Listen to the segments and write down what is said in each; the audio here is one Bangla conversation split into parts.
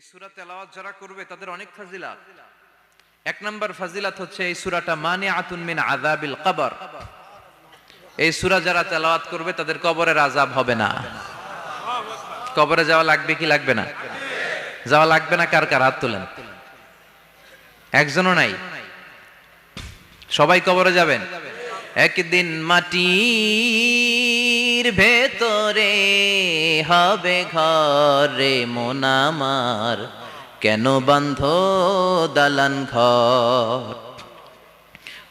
সূরা তেলাওয়াত যারা করবে তাদের অনেক ফাজিলাত। এক নাম্বার ফাজিলাত হচ্ছে এই সূরাটা মানিআতুন মিন আযাবিল কবর। এই সূরা যারা তেলাওয়াত করবে তাদের কবরের আযাব হবে না। কবরে যাওয়া লাগবে কি লাগবে না? যাওয়া লাগবে না। কার কার হাত তোলেন? একজনও নাই। সবাই কবরে যাবেন। একদিন মাটির ভেতরে হবে ঘরে মন আমার, কেন বান্ধ দালান ঘর?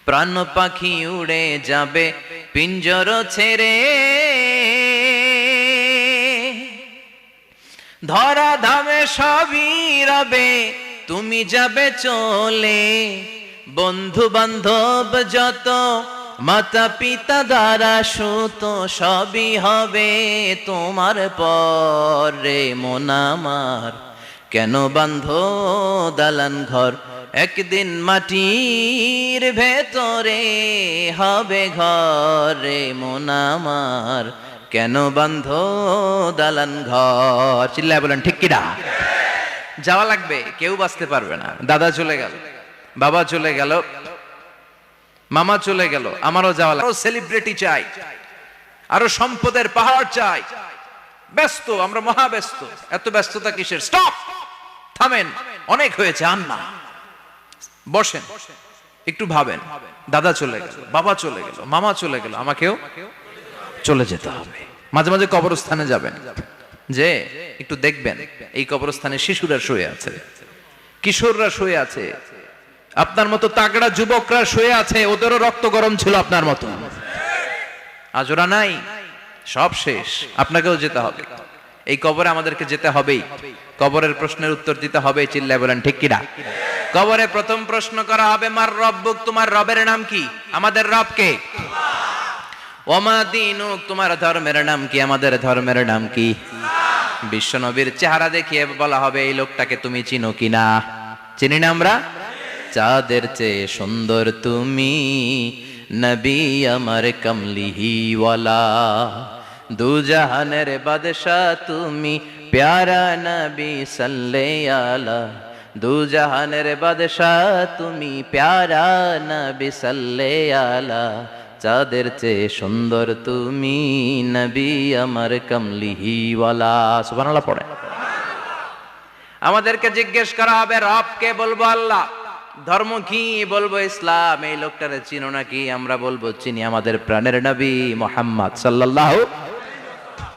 প্রাণ পাখি উড়ে যাবে পিঞ্জর ছেড়ে, ধরা ধামে সবই রবে তুমি যাবে চলে। বন্ধু বান্ধব যত মাতা পিতা দ্বারা সুত সবই হবে তোমার পরে মন আমার, কেন বান্ধ দালান ঘর? একদিন মাটির ভেতরে হবে ঘরে মন আমার, কেন বান্ধ দালান ঘর? চিল্লায় বলেন ঠিক কিনা? যাওয়া লাগবে, কেউ বাঁচতে পারবে না। দাদা চলে গেল, বাবা চলে গেল, মামা চলে গেল, আমারও যাওয়া লাগবে। আরো সেলিব্রিটি চাই, আরো সম্পদের পাহাড় চাই। ব্যস্ত, আমরা মহা ব্যস্ত। এত ব্যস্ততা কিসের? স্টপ, থামেন, অনেক হয়েছে, আন না, বসেন, একটু ভাবেন। দাদা চলে গেল, বাবা চলে গেল, মামা চলে গেল, আমাকেও চলে যেতে হবে। মাঝে মাঝে কবরস্থানে যাবেন, যে একটু দেখবেন এই কবরস্থানে শিশুরা শুয়ে আছে, কিশোররা শুয়ে আছে, আপনার মতো তাগড়া যুবকরা শুয়ে আছে, ওদেরও রক্ত গরম ছিল আপনার মতো। আজ ওরা নাই, সব শেষ। আপনাকেও যেতে হবে। এই কবরে আমাদেরকে যেতে হবেই। কবরের প্রশ্নের উত্তর দিতে হবে। চিল্লায় বলেন ঠিক কিনা? কবরে প্রথম প্রশ্ন করা হবে, মার রব্বুক, তোমার রবের নাম কি? আমাদের রব কে? ওমা দীনুক, তোমার ধর্মের নাম কি? আমাদের ধর্মের নাম কি? বিশ্বনবীর চেহারা দেখিয়ে বলা হবে, এই লোকটাকে তুমি চিনো কিনা? চিনি না আমরা? চাঁদের চেয়ে সুন্দর তুমি, নবী আমার কমলিহি ওয়ালা, দু জাহানের বাদশাহ তুমি, প্যারা নবী সাল্লাল্লাহু আলা, দু জাহানের বাদশাহ তুমি, প্যারা নবী সাল্লাল্লাহু আলা, চাঁদের চেয়ে সুন্দর তুমি, নবী আমার কমলিহি ওয়ালা। সুবহানাল্লাহ পড়ে। আমাদেরকে জিজ্ঞেস করা হবে, রব কে? বলবো আল্লাহ। ধর্ম কি? বলবো ইসলাম। এই লোকটারে চিনো নাকি? আমরা বলবো চিনি, আমাদের প্রাণের নবী মুহাম্মদ সাল্লাল্লাহু।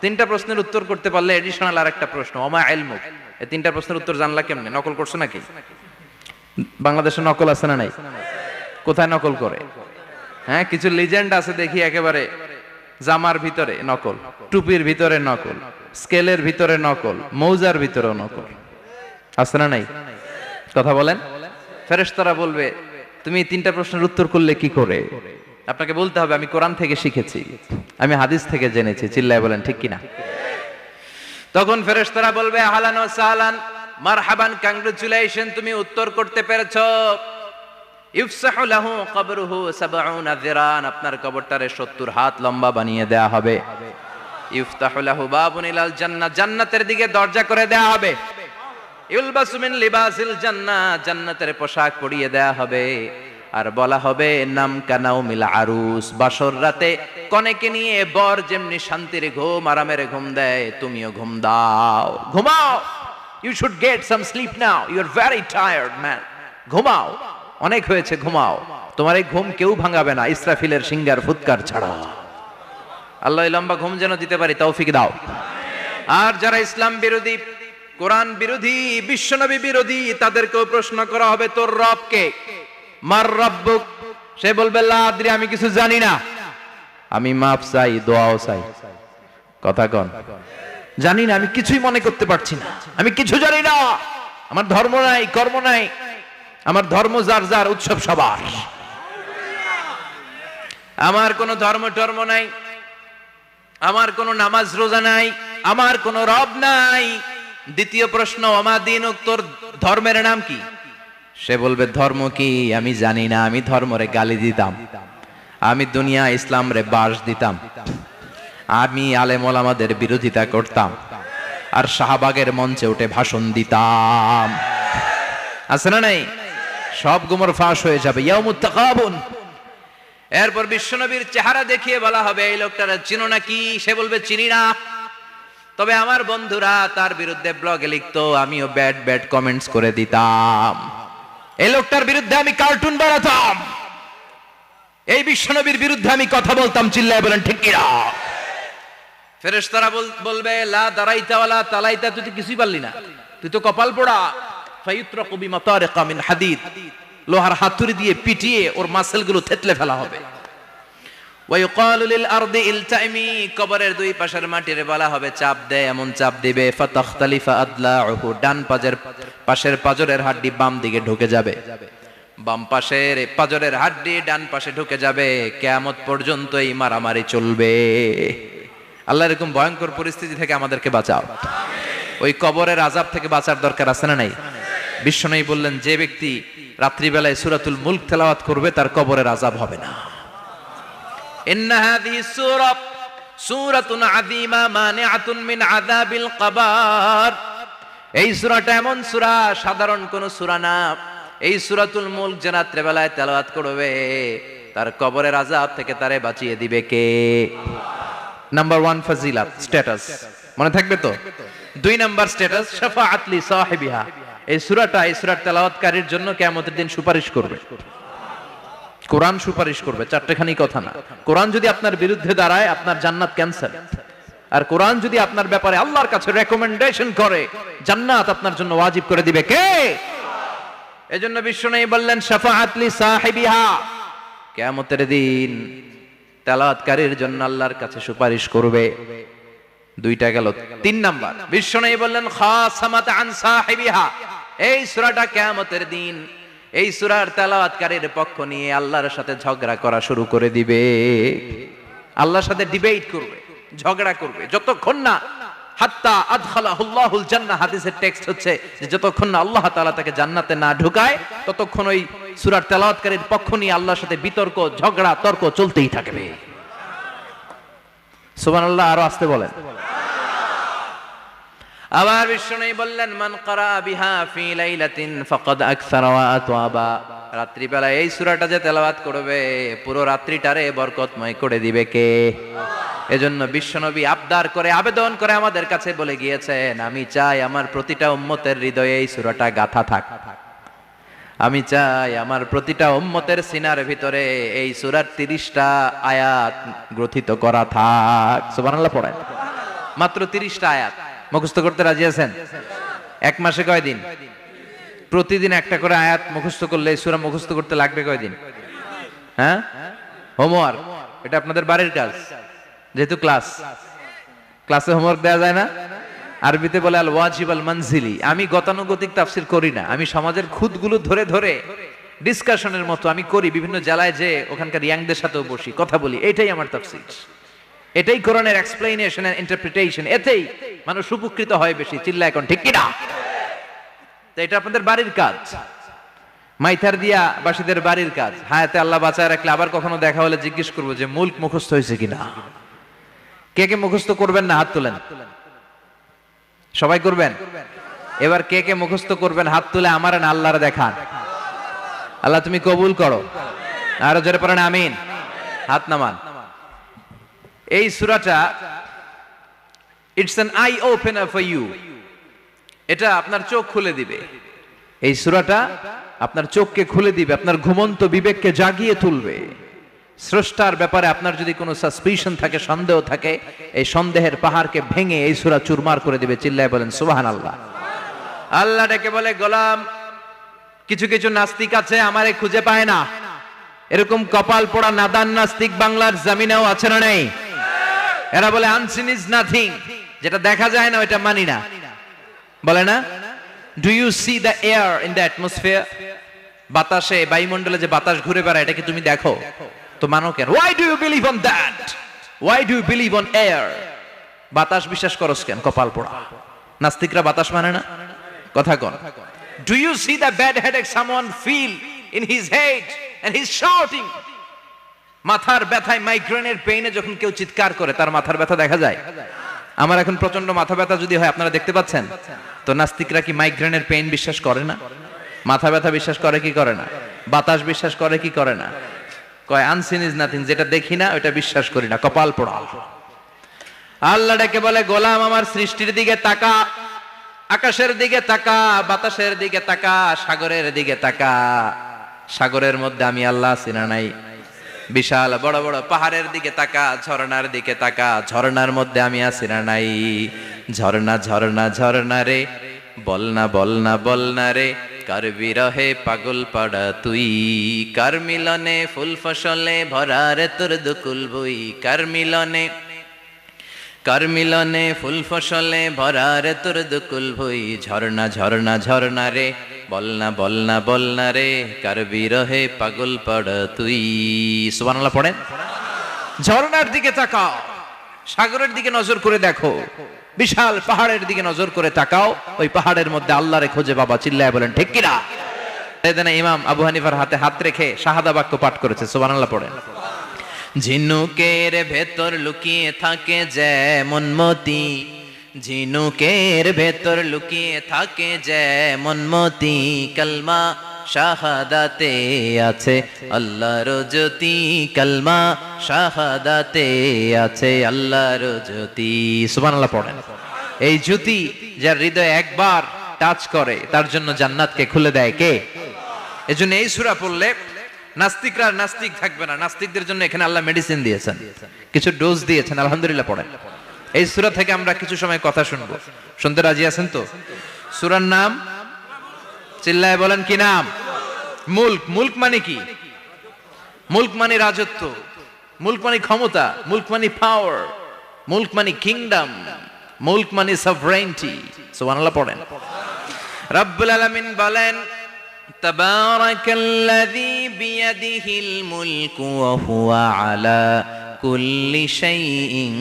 তিনটা প্রশ্নের উত্তর করতে পারলে এডিশনাল আর একটা প্রশ্ন, ওমা ইলমুক। এই তিনটা প্রশ্নের উত্তর জানলা কেমনে? নকল করছো নাকি? বাংলাদেশে নকল আছে না নাই? কোথায় নকল করে? হ্যাঁ, কিছু লিজেন্ড আছে দেখি, একেবারে জামার ভিতরে নকল, টুপির ভিতরে নকল, স্কেলের ভিতরে নকল, মৌজার ভিতরে নকল। আছে না নাই? কথা বলেন। ফেরেশতারা বলবে, তুমি তিনটা প্রশ্নের উত্তর করলে কি করে? আপনাকে বলতে হবে, আমি কোরআন থেকে শিখেছি, আমি হাদিস থেকে জেনেছি। চিল্লায় বলেন ঠিক কিনা? তখন ফেরেশতারা বলবে, আহলান ওয়া সাহলান, মারহাবান, কংগ্রাচুলেশন, তুমি উত্তর করতে পেরেছো। ইফসাহু লাহু কবরুহু ৭০ যিরান, আপনার কবরটারে ৭০ হাত লম্বা বানিয়ে দেয়া হবে। ইফতাহু লাহু বাবুন ইলাল জান্নাহ, জান্নাতের দিকে দরজা করে দেয়া হবে। ইউলবাসু মিন লিবাসিল জান্নাহ, জান্নাতের পোশাক পরিয়ে দেয়া হবে। আর বলা হবে, নাম কানাউ মিল আরুস, বাসর রাতে কনেকে নিয়ে বর যেমনি শান্তির ঘুম, আরামের ঘুম দেয়, তুমিও ঘুম দাও, ঘুমাও। You should get some sleep now, you are very tired man, ঘুমাও, অনেক হয়েছে, ঘুমাও। তোমার এই ঘুম কেউ ভাঙাবে না, ইসরাফিলের সিঙ্গার ফুৎকার ছাড়া। আল্লাহ লম্বা ঘুম যেন দিতে পারি, তৌফিক দাও। আর যারা ইসলাম বিরোধী, কোরআন বিরোধী, বিশ্বনবী বিরোধী, তাদেরকেও প্রশ্ন করা হবে, তোর রব কে? মার রব্বুক। সে বলবে, লা আদরি, আমি কিছু জানি না, আমি মাফ চাই, দোয়াও চাই। কথা কন, জানি না, আমি কিছুই মনে করতে পারছি না, আমি কিছু জানি না, আমার ধর্ম নাই, কর্ম নাই, আমার ধর্ম যার যার, উৎসব সবার, আমার কোনো ধর্ম টর্ম নাই, আমার কোনো নামাজ রোজা নাই, আমার কোনো রব নাই। দ্বিতীয় প্রশ্ন, ওমা দীনুক, তোর ধর্মের নাম কি? সে বলবে, ধর্ম কি আমি জানি না, আমি ধর্মরে গালি দিতাম, আমি দুনিয়া ইসলাম রে বাস দিতাম, আমি আলেম ওলামাদের বিরোধিতা করতাম, আর শাহবাগের মঞ্চে উঠে ভাষণ দিতাম। আছে না নাই? সব গুমর ফাঁস হয়ে যাবে। ইয়াউমুত তাকাবুন। এরপর বিশ্বনবীর চেহারা দেখিয়ে বলা হবে এই লোকটারা চিনো নাকি? সে বলবে চিনি না, তবে আমার বন্ধুরা তার বিরুদ্ধে ব্লগে লিখতো, আমিও ব্যাড ব্যাড কমেন্টস করে দিতাম। এই লোকটার বিরুদ্ধে আমি কার্টুন বানাতাম, এই বিশ্বনবীর বিরুদ্ধে আমি কথা বলতাম। চিল্লায় বলেন ঠিক কি না? ফেরেশতারা বলবে লা দারাইতা ওয়ালা তালাইতা, তুই তো কিছুই পারলি না, তুই তো কপাল পোড়া। ফায়ুতরাকু বিমাতারিকা মিন হাদিদ, লোহার হাতুড়ি দিয়ে পিটিয়ে ওর মাসেলগুলো থেতলে ফেলা হবে। ওয়ায়ুকালু লিল আরদি ইলতাইমি, কবরের দুই পাশের মাটির বলা হবে চাপ দে, এমন চাপ দিবে ফাতাখতালিফা আদলাউহু, ডান পাশের পাজরের হাড্ডি বাম দিকে ঢুকে যাবে, বাম পাশের পাজরের হাড্ডি ডান পাশে ঢুকে যাবে। কিয়ামত পর্যন্ত এই মারামারি চলবে। আল্লাহ এরকম ভয়ঙ্কর পরিস্থিতি থেকে আমাদেরকে বাঁচাও। ওই কবরের আযাব থেকে বাঁচার দরকার আছে না নাই? বিশ্বনবী বললেন যে ব্যক্তি রাত্রিবেলায় সূরাতুল মুলক তেলাওয়াত করবে তার কবরের আযাব হবে না। ইন্না হাযিহি সূরাতুন আযীমা মানিআতুন মিন আযাবিল কবর। এই সূরাটা এমন সূরা, সাধারণ কোন সূরা না। এই সূরাতুল মুলক যে রাত্রিবেলায় তেলাওয়াত করবে তার কবরের আযাব থেকে তারে বাঁচিয়ে দিবে কে? নাম্বার 1 ফাজিলাত, স্ট্যাটাস মনে থাকবে তো। 2 নাম্বার স্ট্যাটাস শাফাআত লি সাহিবিহা। এই সূরাটা, এই সূরার তেলাওয়াতকারীর জন্য কিয়ামতের দিন সুপারিশ করবে। কোরআন সুপারিশ করবে, চারটেখানি কথা না। কোরআন যদি আপনার বিরুদ্ধে দাঁড়ায় আপনার জান্নাত ক্যান্সেল, আর কোরআন যদি আপনার ব্যাপারে আল্লাহর কাছে রেকমেন্ডেশন করে জান্নাত আপনার জন্য ওয়াজিব করে দিবে কে? এজন্য বিশ্বনবী বললেন শাফাআত লি সাহিবিহা, কিয়ামতের দিন তেলাওয়াতকারীর জন্য আল্লাহর কাছে সুপারিশ করবে। 2টা গেল। 3 নাম্বার বিশ্বনবী বললেন খাসামাত আন সাহিবিহা। এই সূরাটা কিয়ামতের দিন এই সূরার তেলাওয়াতকারীর পক্ষ নিয়ে আল্লাহর সাথে ঝগড়া করা শুরু করে দিবে। আল্লাহর সাথে ডিবেট করবে, ঝগড়া করবে, যতক্ষণ না হাত্তা আদখালাহুল্লাহুল জান্নাহ। হাদিসের টেক্সট হচ্ছে যে যতক্ষণ না আল্লাহ তাআলা তাকে জান্নাতে না ঢুকায় ততক্ষণ ওই সূরার তেলাওয়াতকারীর পক্ষ নিয়ে আল্লাহর সাথে বিতর্ক, ঝগড়া, তর্ক চলতেই থাকবে। সুবহানাল্লাহ। আরো আস্তে বলেন। আবার বিশ্বনবী বললেন মান ক্বারা বিহা ফি লাইলাতিন ফাকাদ আকসারা ওয়া আতওয়াবা। রাত্রিবেলা এই সূরাটা যে তেলাওয়াত করবে পুরো রাত্রিটারে বরকতময় করে দিবে কে? এজন্য বিশ্বনবী আবদার করে, আবেদন করে আমাদের কাছে বলে গিয়েছেন, আমি চাই আমার প্রতিটা উম্মতের হৃদয়ে এই সূরাটা গাঁথা থাক। আমি চাই আমার প্রতিটা উম্মতের সিনার ভিতরে এই সূরার 30টা আয়াত গ্রথিত করা থাক। সুবহানাল্লাহ পড়েন। মাত্র 30টা আয়াত মুখস্থ করতে রাজি আছেন? এক মাসে কয়দিন? প্রতিদিন একটা করে আয়াত মুখস্থ করলে এই সূরা মুখস্থ করতে লাগবে কয়দিন? হ্যাঁ, হোমওয়ার্ক। এটা আপনাদের বাড়ির কাজ, যেহেতু ক্লাসে হোমওয়ার্ক দেওয়া যায় না। আরবিতে বলে আল ওয়াজিব আল মানজিলি। আমি গতানুগতিক তাফসীর করি না, আমি সমাজের খুঁতগুলো ধরে ধরে ডিসকাশনের মতো আমি করি। বিভিন্ন জেলায় যে ওখানকার ইয়াংদের সাথেও বসি, কথা বলি। এটাই আমার তাফসীর, এটাই কোরআনের এক্সপ্লেনেশন এন্ড ইন্টারপ্রিটেশন। এতেই মানুষ উপকৃত হয় বেশি। চিল্লা এখন ঠিক কি না? তো এটা আপনাদের বাড়ির কাজ, মাইথার দিয়া বাসীদের বাড়ির কাজ। হায়াতে আল্লাহ বাঁচায় রাখলে আবার কখনো দেখা হলে জিজ্ঞেস করবো যে মুলক মুখস্থ হয়েছে কিনা। কে কে মুখস্থ করবেন না হাত তোলেন। সবাই করবেন। এবার কে কে মুখস্থ করবেন হাত তুলে আমার না আল্লাহর দেখান। আল্লাহ তুমি কবুল করো। আরো জোরে পড়েন আমিন। হাত নামান। এই সূরাটা it's an eye opener for you. এটা আপনার চোখ খুলে দিবে। এই সূরাটা আপনার চোখকে খুলে দিবে, আপনার ঘুমন্ত বিবেককে জাগিয়ে তুলবে। স্রষ্টার ব্যাপারে আপনার যদি কোনো সাসপিশন থাকে, সন্দেহ থাকে, এই সন্দেহের পাহাড়কে ভেঙে এই সূরা চুরমার করে দিবে। চিল্লায় বলেন সুবহানাল্লাহ। আল্লাহ ডেকে বলে গোলাম, কিছু কিছু নাস্তিক আছে আমারে খুঁজে পায় না। এরকম কপাল পোড়া নাদান নাস্তিক বাংলার জমিনেও আছে না নেই? এরা বলে আনসিন ইজ নাথিং, যেটা দেখা যায় না ওইটা মানি না, বলে না? Do you see the air in the atmosphere? বাতাসে, বায়ুমণ্ডলে যে বাতাস ঘুরে বেড়ায় এটাকে তুমি দেখো তো মানো কেন? Why do you believe on that? Why do you believe on air? বাতাস বিশ্বাস করস কেন? কপাল পোড়া নাস্তিকরা বাতাস মানে না। কথা কন। Do you see the bad headache someone feel in his head and he is shouting? মাথার ব্যথায়, মাইগ্রেনের পেইনে যখন কেউ চিৎকার করে তার মাথার ব্যথা দেখা যায়? আমার এখন প্রচন্ড মাথা ব্যথা যদি হয়, আপনারা দেখতে পাচ্ছেন তো, নাস্তিকরা কি মাইগ্রেনের পেইন বিশ্বাস করে না? মাথা ব্যথা বিশ্বাস করে কি করে না? বাতাস বিশ্বাস করে কি করে না? কয় আনসিন ইজ নাথিং, যেটা দেখি না ওটা বিশ্বাস করি না, কপাল পোড়া। আল্লাহ ডেকে বলে, গোলাম আমার সৃষ্টির দিকে তাকা, আকাশের দিকে তাকা, বাতাসের দিকে তাকা, সাগরের দিকে তাকা। সাগরের মধ্যে আমি আল্লাহ আছি না নাই? বিশাল বড় বড় পাহাড়ের দিকে তাকা, ঝর্ণার দিকে তাকা, ঝর্ণার মধ্যে আমি আছি না নাই? ঝর্ণা ঝর্ণা ঝর্ণা রে, বলনা বলনা বলনা রে, কার বিরহে পাগল পাড়া তুই, কার মিলনে ফুল ফসলে ভরা রে তোর দুকুল বই, কার মিলনে ফুল ফসলে ভরা রে তোর দুকুল ভই। ঝর্ণা ঝর্ণা ঝর্ণা রে, বলনা বলনা বলনা রে, কার বিরহে পাগল পাড়া তুই। সুবহানাল্লাহ পড়েন। ঝর্ণার দিকে তাকাও, সাগরের দিকে নজর করে দেখো, বিশাল পাহাড়ের দিকে নজর করে তাকাও, ওই পাহাড়ের মধ্যে আল্লাহরে খোঁজে বাবা, চিল্লায় বলেন ঠিক কিনা? সেদিন ইমাম আবু হানিফার হাতে হাত রেখে শাহাদা বাক্য পাঠ করেছে। সুবহানাল্লাহ পড়েন। ঝিনুকের ভেতর লুকিয়ে থাকে যেমন মতি, ঝিনুকের ভেতর লুকিয়ে থাকে যেমন মতি, কালমা শাহাদাতে আছে আল্লাহর জ্যোতি, কালমা শাহাদাতে আছে আল্লাহর জ্যোতি। সুবহানাল্লাহ পড়েন। এই জ্যোতি যার হৃদয়ে একবার টাচ করে তার জন্য জান্নাতকে খুলে দেয় কে? এজন্য এই সূরা পড়লে নাস্তিকরা নাস্তিক থাকবে না। নাস্তিকদের জন্য এখানে আল্লাহ মেডিসিন দিয়েছেন, কিছু ডোজ দিয়েছেন। আলহামদুলিল্লাহ পড়েন। এই সূরা থেকে আমরা কিছু সময় কথা শুনবো, শুনতে রাজি আছেন তো? সূরার নাম চিল্লায় বলেন কি নাম? মুলক। মুলক মানে কি? মুলক মানে রাজত্ব, মুলক মানে ক্ষমতা, মুলক মানে পাওয়ার, মুলক মানে কিংডম, মুলক মানে সভরেইনটি। সুবহানাল্লাহ পড়েন। রব্বুল আলামিন বলেন, তাবারাকাল্লাযী বিয়াদিহিল মুলকু ওয়া হুয়া আলা কুল্লি শাইইন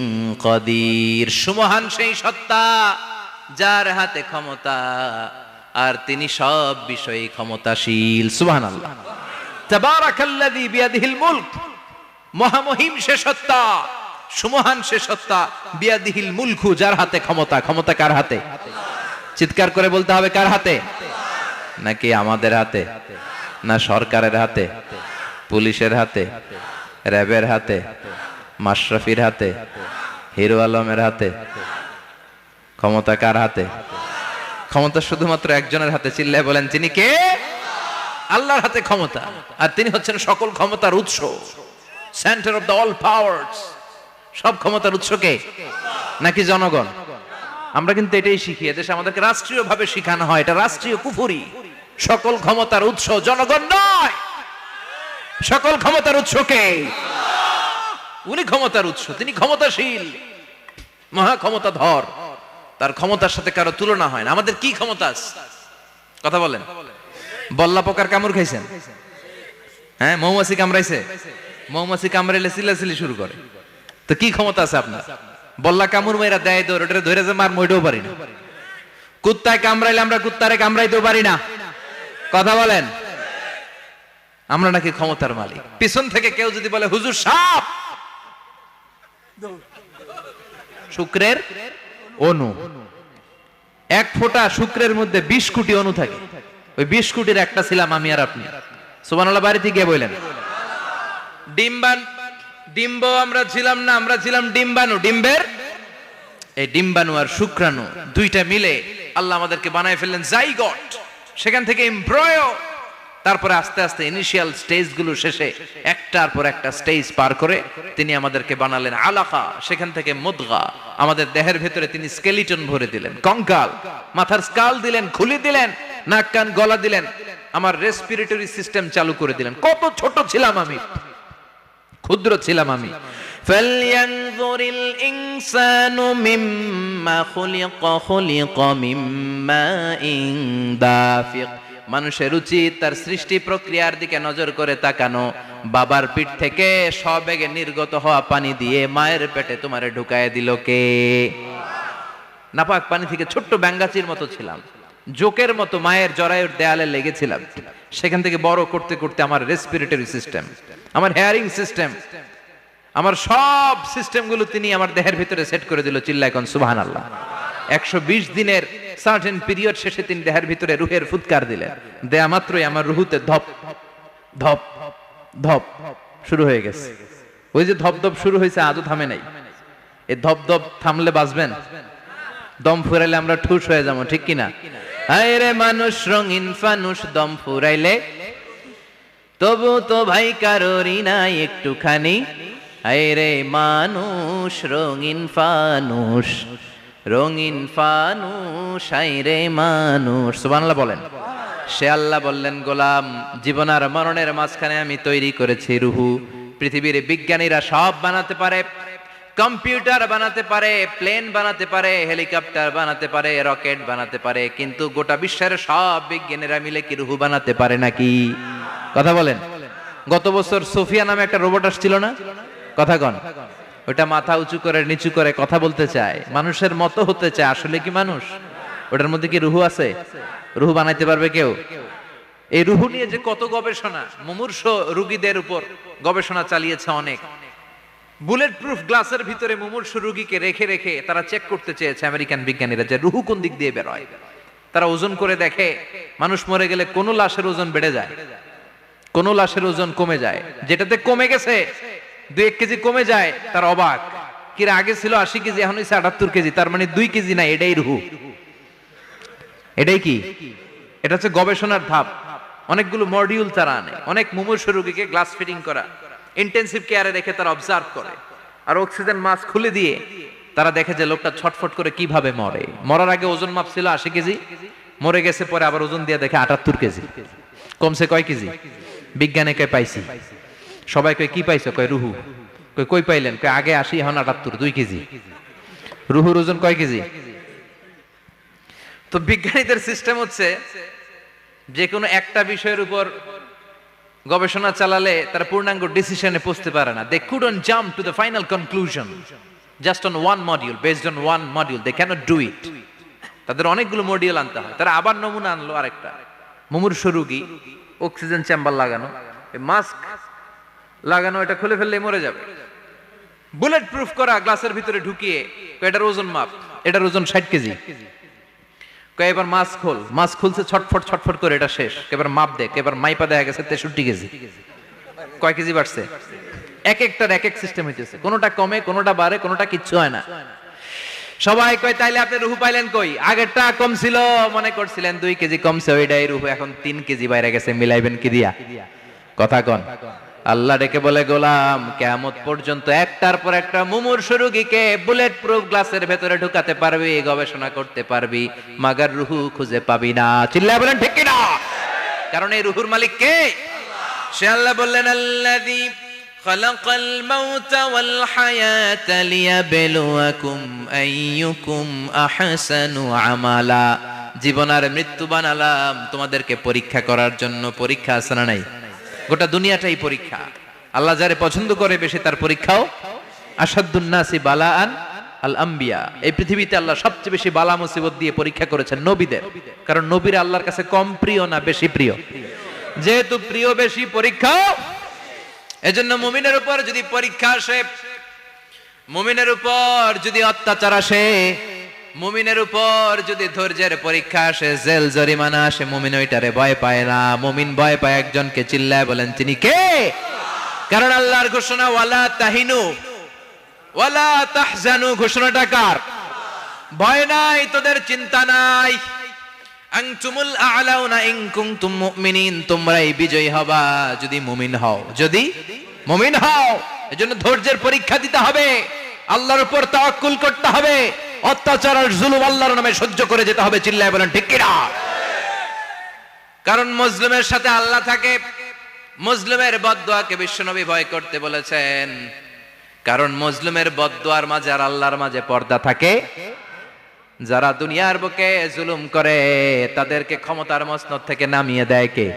কাদির। সুমহান সেই সত্তা যার হাতে ক্ষমতা, আর তিনি সব বিষয়ে ক্ষমতাশীল। সুবহানাল্লাহ। তাবারাকাল্লাযী বিয়াদিহিল মুলক, মহামহিম সে সত্তা, সুমহান সে সত্তা, বিয়াদিহিল মুলকু, যার হাতে ক্ষমতা। ক্ষমতা কার হাতে? চিৎকার করে বলতে হবে, কার হাতে? নাকি আমাদের হাতে? না সরকারের হাতে, পুলিশের হাতে, র্যাবের হাতে, মাশরাফির হাতে, হিরো আলমের হাতে? ক্ষমতা কার হাতে? ক্ষমতা শুধুমাত্র একজনের হাতে। চিল্লায় বলেন তিনি কে? আল্লাহর হাতে ক্ষমতা, আর তিনি হচ্ছেন সকল ক্ষমতার উৎস, centre of the all powers. সব ক্ষমতার উৎস কে? নাকি জনগণ? আমরা কিন্তু এটাই শিখি, এদেশে আমাদেরকে রাষ্ট্রীয় ভাবে শিখানো হয়, এটা রাষ্ট্রীয় কুফরি। সকল ক্ষমতার উৎস জনগণ নয়, সকল ক্ষমতার উৎস কে? উনি ক্ষমতার উৎস, তিনি ক্ষমতাশীল, মহা ক্ষমতাধর, তার ক্ষমতার সাথে কারো তুলনা হয় না। আমাদের কি ক্ষমতা আছে? কথা বলেন। বল্লা পোকার কামড় খাইছেন? হ্যাঁ, মৌমাছি কামড়াইছে? মৌমাছি কামড়াইলে চিল্লাচিল্লি শুরু করে, তো কি ক্ষমতা আছে আপনার? বল্লা কামড় মেয়েরা দেয় দৌড়, ওটা ধরে যে মার মইটাও পারি না। কুত্তায় কামড়াইলে আমরা কুত্তারে কামড়াইতেও পারি না। কথা বলেন। আমরা নাকি ক্ষমতার মালিক। পিছন থেকে কেউ যদি বলে হুজুর সাপ, শুক্রের অণু, এক ফোঁটা শুক্রের মধ্যে 20 কোটি অণু থাকে, ওই 20 কোটির একটা ছিলাম আমি আর আপনি। সুবহানাল্লাহ বাড়িতে গিয়ে বললেন। ডিম্ব আমরা ছিলাম না, আমরা ছিলাম ডিম্বাণু। ডিম্বের এই ডিম্বাণু আর শুক্রাণু দুইটা মিলে আল্লাহ আমাদেরকে বানায় ফেললেন জাইগট, সেখান থেকে এমব্রয়ো, তারপরে আস্তে আস্তে ইনিশিয়াল স্টেজগুলো শেষে একটার পর একটা স্টেজ পার করে তিনি আমাদেরকে বানালেন আলাকা, সেখান থেকে মুদগা, আমাদের দেহের ভেতরে তিনি স্কেলিটন ভরে দিলেন, কঙ্কাল, মাথার স্কাল দিলেন, খুলি দিলেন, নাক কান গলা দিলেন, আমার রেসপিরেটরি সিস্টেম চালু করে দিলেন। কত ছোট ছিলাম আমি, ক্ষুদ্র ছিলাম আমি। ফালয়ানজুরিল ইনসানু মিম্মা খুলিকা, খুলিকা মিম্মা ইন দাফিক। মানুষের উচিত তার সৃষ্টি প্রক্রিয়ার দিকে নজর করে তাকানো। বাবার পিঠ থেকে সবেগে নির্গত হওয়া পানি দিয়ে মায়ের পেটে তোমারে ঢুকায় দিল কে? নাপাক পানি থেকে ছোট্ট ব্যাঙ্গাচির মতো ছিলাম, জোকের মতো মায়ের জরায়ুর দেয়ালে লেগেছিলাম। সেখান থেকে বড় করতে করতে আমার রেসপিরেটরি সিস্টেম, আমার হেয়ারিং সিস্টেম, আমার সব সিস্টেমগুলো তিনি আমার দেহের ভিতরে সেট করে দিল। চিল্লায় কোন সুবহানাল্লাহ। 120 দিনের সার্টেন পিরিয়ড শেষে তিনি দেহের ভিতরে রুহের ফুৎকার দিলেন। দেয়া মাত্রই আমার রুহুতে ধপ ধপ ধপ শুরু হয়ে গেছে। ওই যে ধপ ধপ শুরু হয়েছে আজও থামে নাই। এই ধপ ধপ থামলে বাঁচবেন? দম ফুরাইলে আমরা ঠুস হয়ে যাবো, ঠিক কিনা? হায় রে মানুষ রঙিন ফানুষ, দম ফুরাইলে তবু তো ভাই কারোরই নাই একটুখানি। হায় রে মানুষ রঙিন ফানুষ, রঙিন ফানুষ, হায় রে মানুষ। সুবহানাল্লাহ বলেন। সে আল্লাহ বললেন, গোলাম জীবন আর মরণের মাঝখানে আমি তৈরি করেছি রুহু। পৃথিবীর বিজ্ঞানীরা সব বানাতে পারে, কম্পিউটার বানাতে পারে, প্লেন বানাতে পারে, হেলিকপ্টার বানাতে পারে, রকেট বানাতে পারে, কিন্তু গোটা বিশ্বের সব বিজ্ঞানীরা মিলে কি রুহু বানাতে পারে নাকি? কথা বলেন। গত বছর সোফিয়া নামে একটা রোবট আসছিল না? কথা কন। ওটা মাথা উঁচু করে নিচু করে কথা বলতে চায়, মানুষের মতো হতে চায়। আসলে কি মানুষ? ওটার মধ্যে কি রুহু আছে? রুহু বানাইতে পারবে কেউ? এই রুহু নিয়ে যে কত গবেষণা, মুমূর্ষ রোগীদের উপর গবেষণা চালিয়েছে অনেক। বুলেট প্রুফ গ্লাসের ভিতরে মুমূর্ষ রোগীকে রেখে রেখে তারা চেক করতে চেয়েছে আমেরিকান বিজ্ঞানীরা যে রুহু কোন দিক দিয়ে বেরোয়। তারা ওজন করে দেখে মানুষ মরে গেলে কোন লাশের ওজন বেড়ে যায়, কোন লাশের ওজন কমে যায়। যেটাতে কমে গেছে 2-1 কেজি কমে যায়, তার অবাক। কি আগে ছিল 80 কেজি, এখন হইছে 78 কেজি, তার মানে 2 কেজি না, এটাই রুহু। এটাই কি? এটা হচ্ছে গবেষণার ধাপ। অনেকগুলো মডিউল তারা আনে, অনেক মুমূর্ষ রোগীকে গ্লাস ফিটিং করা, ইন্টেনসিভ কেয়ারে রেখে তারা অবজার্ভ করে, আর অক্সিজেন মাস্ক খুলে দিয়ে তারা দেখে যে লোকটা ছটফট করে কিভাবে মরে। মরার আগে ওজন মাপ ছিল 80 কেজি, মরে গেছে পরে আবার ওজন দিয়ে দেখে 78 কেজি। কমছে কয় কেজি? বিজ্ঞানে কয় পাইছি। সবাই কয় কি পাইছো? কয় রুহু। কয় কই পাইলেন? কয় আগে 80 এখন 78, 2 কেজি। রুহুর ওজন কয় কেজি? তো বিজ্ঞানীদের সিস্টেম হচ্ছে যে কোনো একটা বিষয়ের উপর গবেষণা চালালে তারা পূর্ণাঙ্গ ডিসিশনে পৌঁছতে পারে না। They couldn't jump to the final conclusion just on one module, based on one module. They cannot do it. তাদের অনেকগুলো মডিউল আনতে হয়। তারা আবার নমুনা আনলো আরেকটা। মুমূর্ষ রোগী, অক্সিজেন চেম্বার লাগানো, মাস্ক লাগানো, এটা খুলে ফেললে মরে যাবে। বুলেট প্রুফ করা গ্লাসের ভিতরে ঢুকিয়ে এটার ওজন মাপ, এটার ওজন 60 কেজি। এবার মাস্ক খোল, মাস্ক খুলছে ছটফট ছটফট করে, এটা শেষ। এবার মাপ দেখ, এবার মাইপা দেখা গেছে 63 কেজি। কয় কেজি বাড়ছে? এক একটার এক এক সিস্টেম হইতেছে, কোনোটা কমে, কোনোটা বাড়ে, কোনোটা কিচ্ছু হয় না। সবাই কয় তাইলে আপনি রুহু পাইলেন কই? আগেরটা কম ছিল, মনে করছিলেন 2 কেজি কমছে, ওইটাই রুহু, এখন 3 কেজি বাইরে গেছে, মিলাইবেন কি দিয়া? কথা কন। আল্লাহ ডেকে বলে, গোলাম কিয়ামত পর্যন্ত একটার পর একটা মুমূর্ষ রোগীকে বুলেট প্রুফ গ্লাসের ভেতরে ঢুকাতে পারবি, গবেষণা করতে পারবি, মাগার রুহু খুঁজে পাবি না। চিল্লায় বলেন ঠিক কিনা? কারণ এই রুহুর মালিক কে? সে আল্লাহ বললেন, আল্লাযী খালাকাল মাউতা ওয়াল হায়াতা লিয়াবলুয়াকুম আইয়ুকুম আহসানু আমালা। জীবন আর মৃত্যু বানালাম তোমাদেরকে পরীক্ষা করার জন্য। পরীক্ষা আছে না নাই? গোটা দুনিয়াটাই পরীক্ষা। আল্লাহ যারে পছন্দ করে বেশি তার পরীক্ষাও। আসাদুন নাসি বালাআন আল আম্বিয়া। এই পৃথিবীতে আল্লাহ সবচেয়ে বেশি বালা মুসিবত দিয়ে পরীক্ষা করেছেন নবীদের। কারণ নবীরা আল্লাহর কাছে কম প্রিয় না বেশি প্রিয়? যেহেতু প্রিয় বেশি, পরীক্ষা। এজন্য মুমিনের উপর যদি পরীক্ষা আসে, মুমিনের উপর যদি অত্যাচার আসে, মুমিনের উপর যদি ধৈর্যের পরীক্ষা আসে, জেল জরিমানা আসে, মুমিন ওইটারে ভয় পায় না। মুমিন ভয় পায় একজনকে। চিল্লায় বলেন তিনি কে? কারণ আল্লাহর ঘোষণা, ওয়ালা তাহিনু ওয়ালা তাহজানু। ঘোষণাটা কার? ভয় নাই, তোদের চিন্তা নাই। আনতুমুল আ'লাউনা ইন কুনতুম মুমিনিন। তোমরাই বিজয়ী হবা যদি মুমিন হও, যদি মুমিন হও। এজন্য ধৈর্যের পরীক্ষা দিতে হবে, আল্লাহর উপর তাওয়াক্কুল করতে হবে, অত্যাচার আর জুলুম আল্লাহর নামে সহ্য করে যেতে হবে। চিল্লায় বলেন ঠিক কিনা? কারণ মুসলিমের সাথে আল্লাহ থাকে। মুসলিমের বদদুয়াকে বিশ্বনবী ভয় করতে বলেছেন, কারণ মুসলিমের বদদুয়ার মাঝে আর আল্লাহর মাঝে পর্দা থাকে। যারা দুনিয়ার বুকে জুলুম করে তাদেরকে ক্ষমতার মসনদ থেকে নামিয়ে দেয় কে?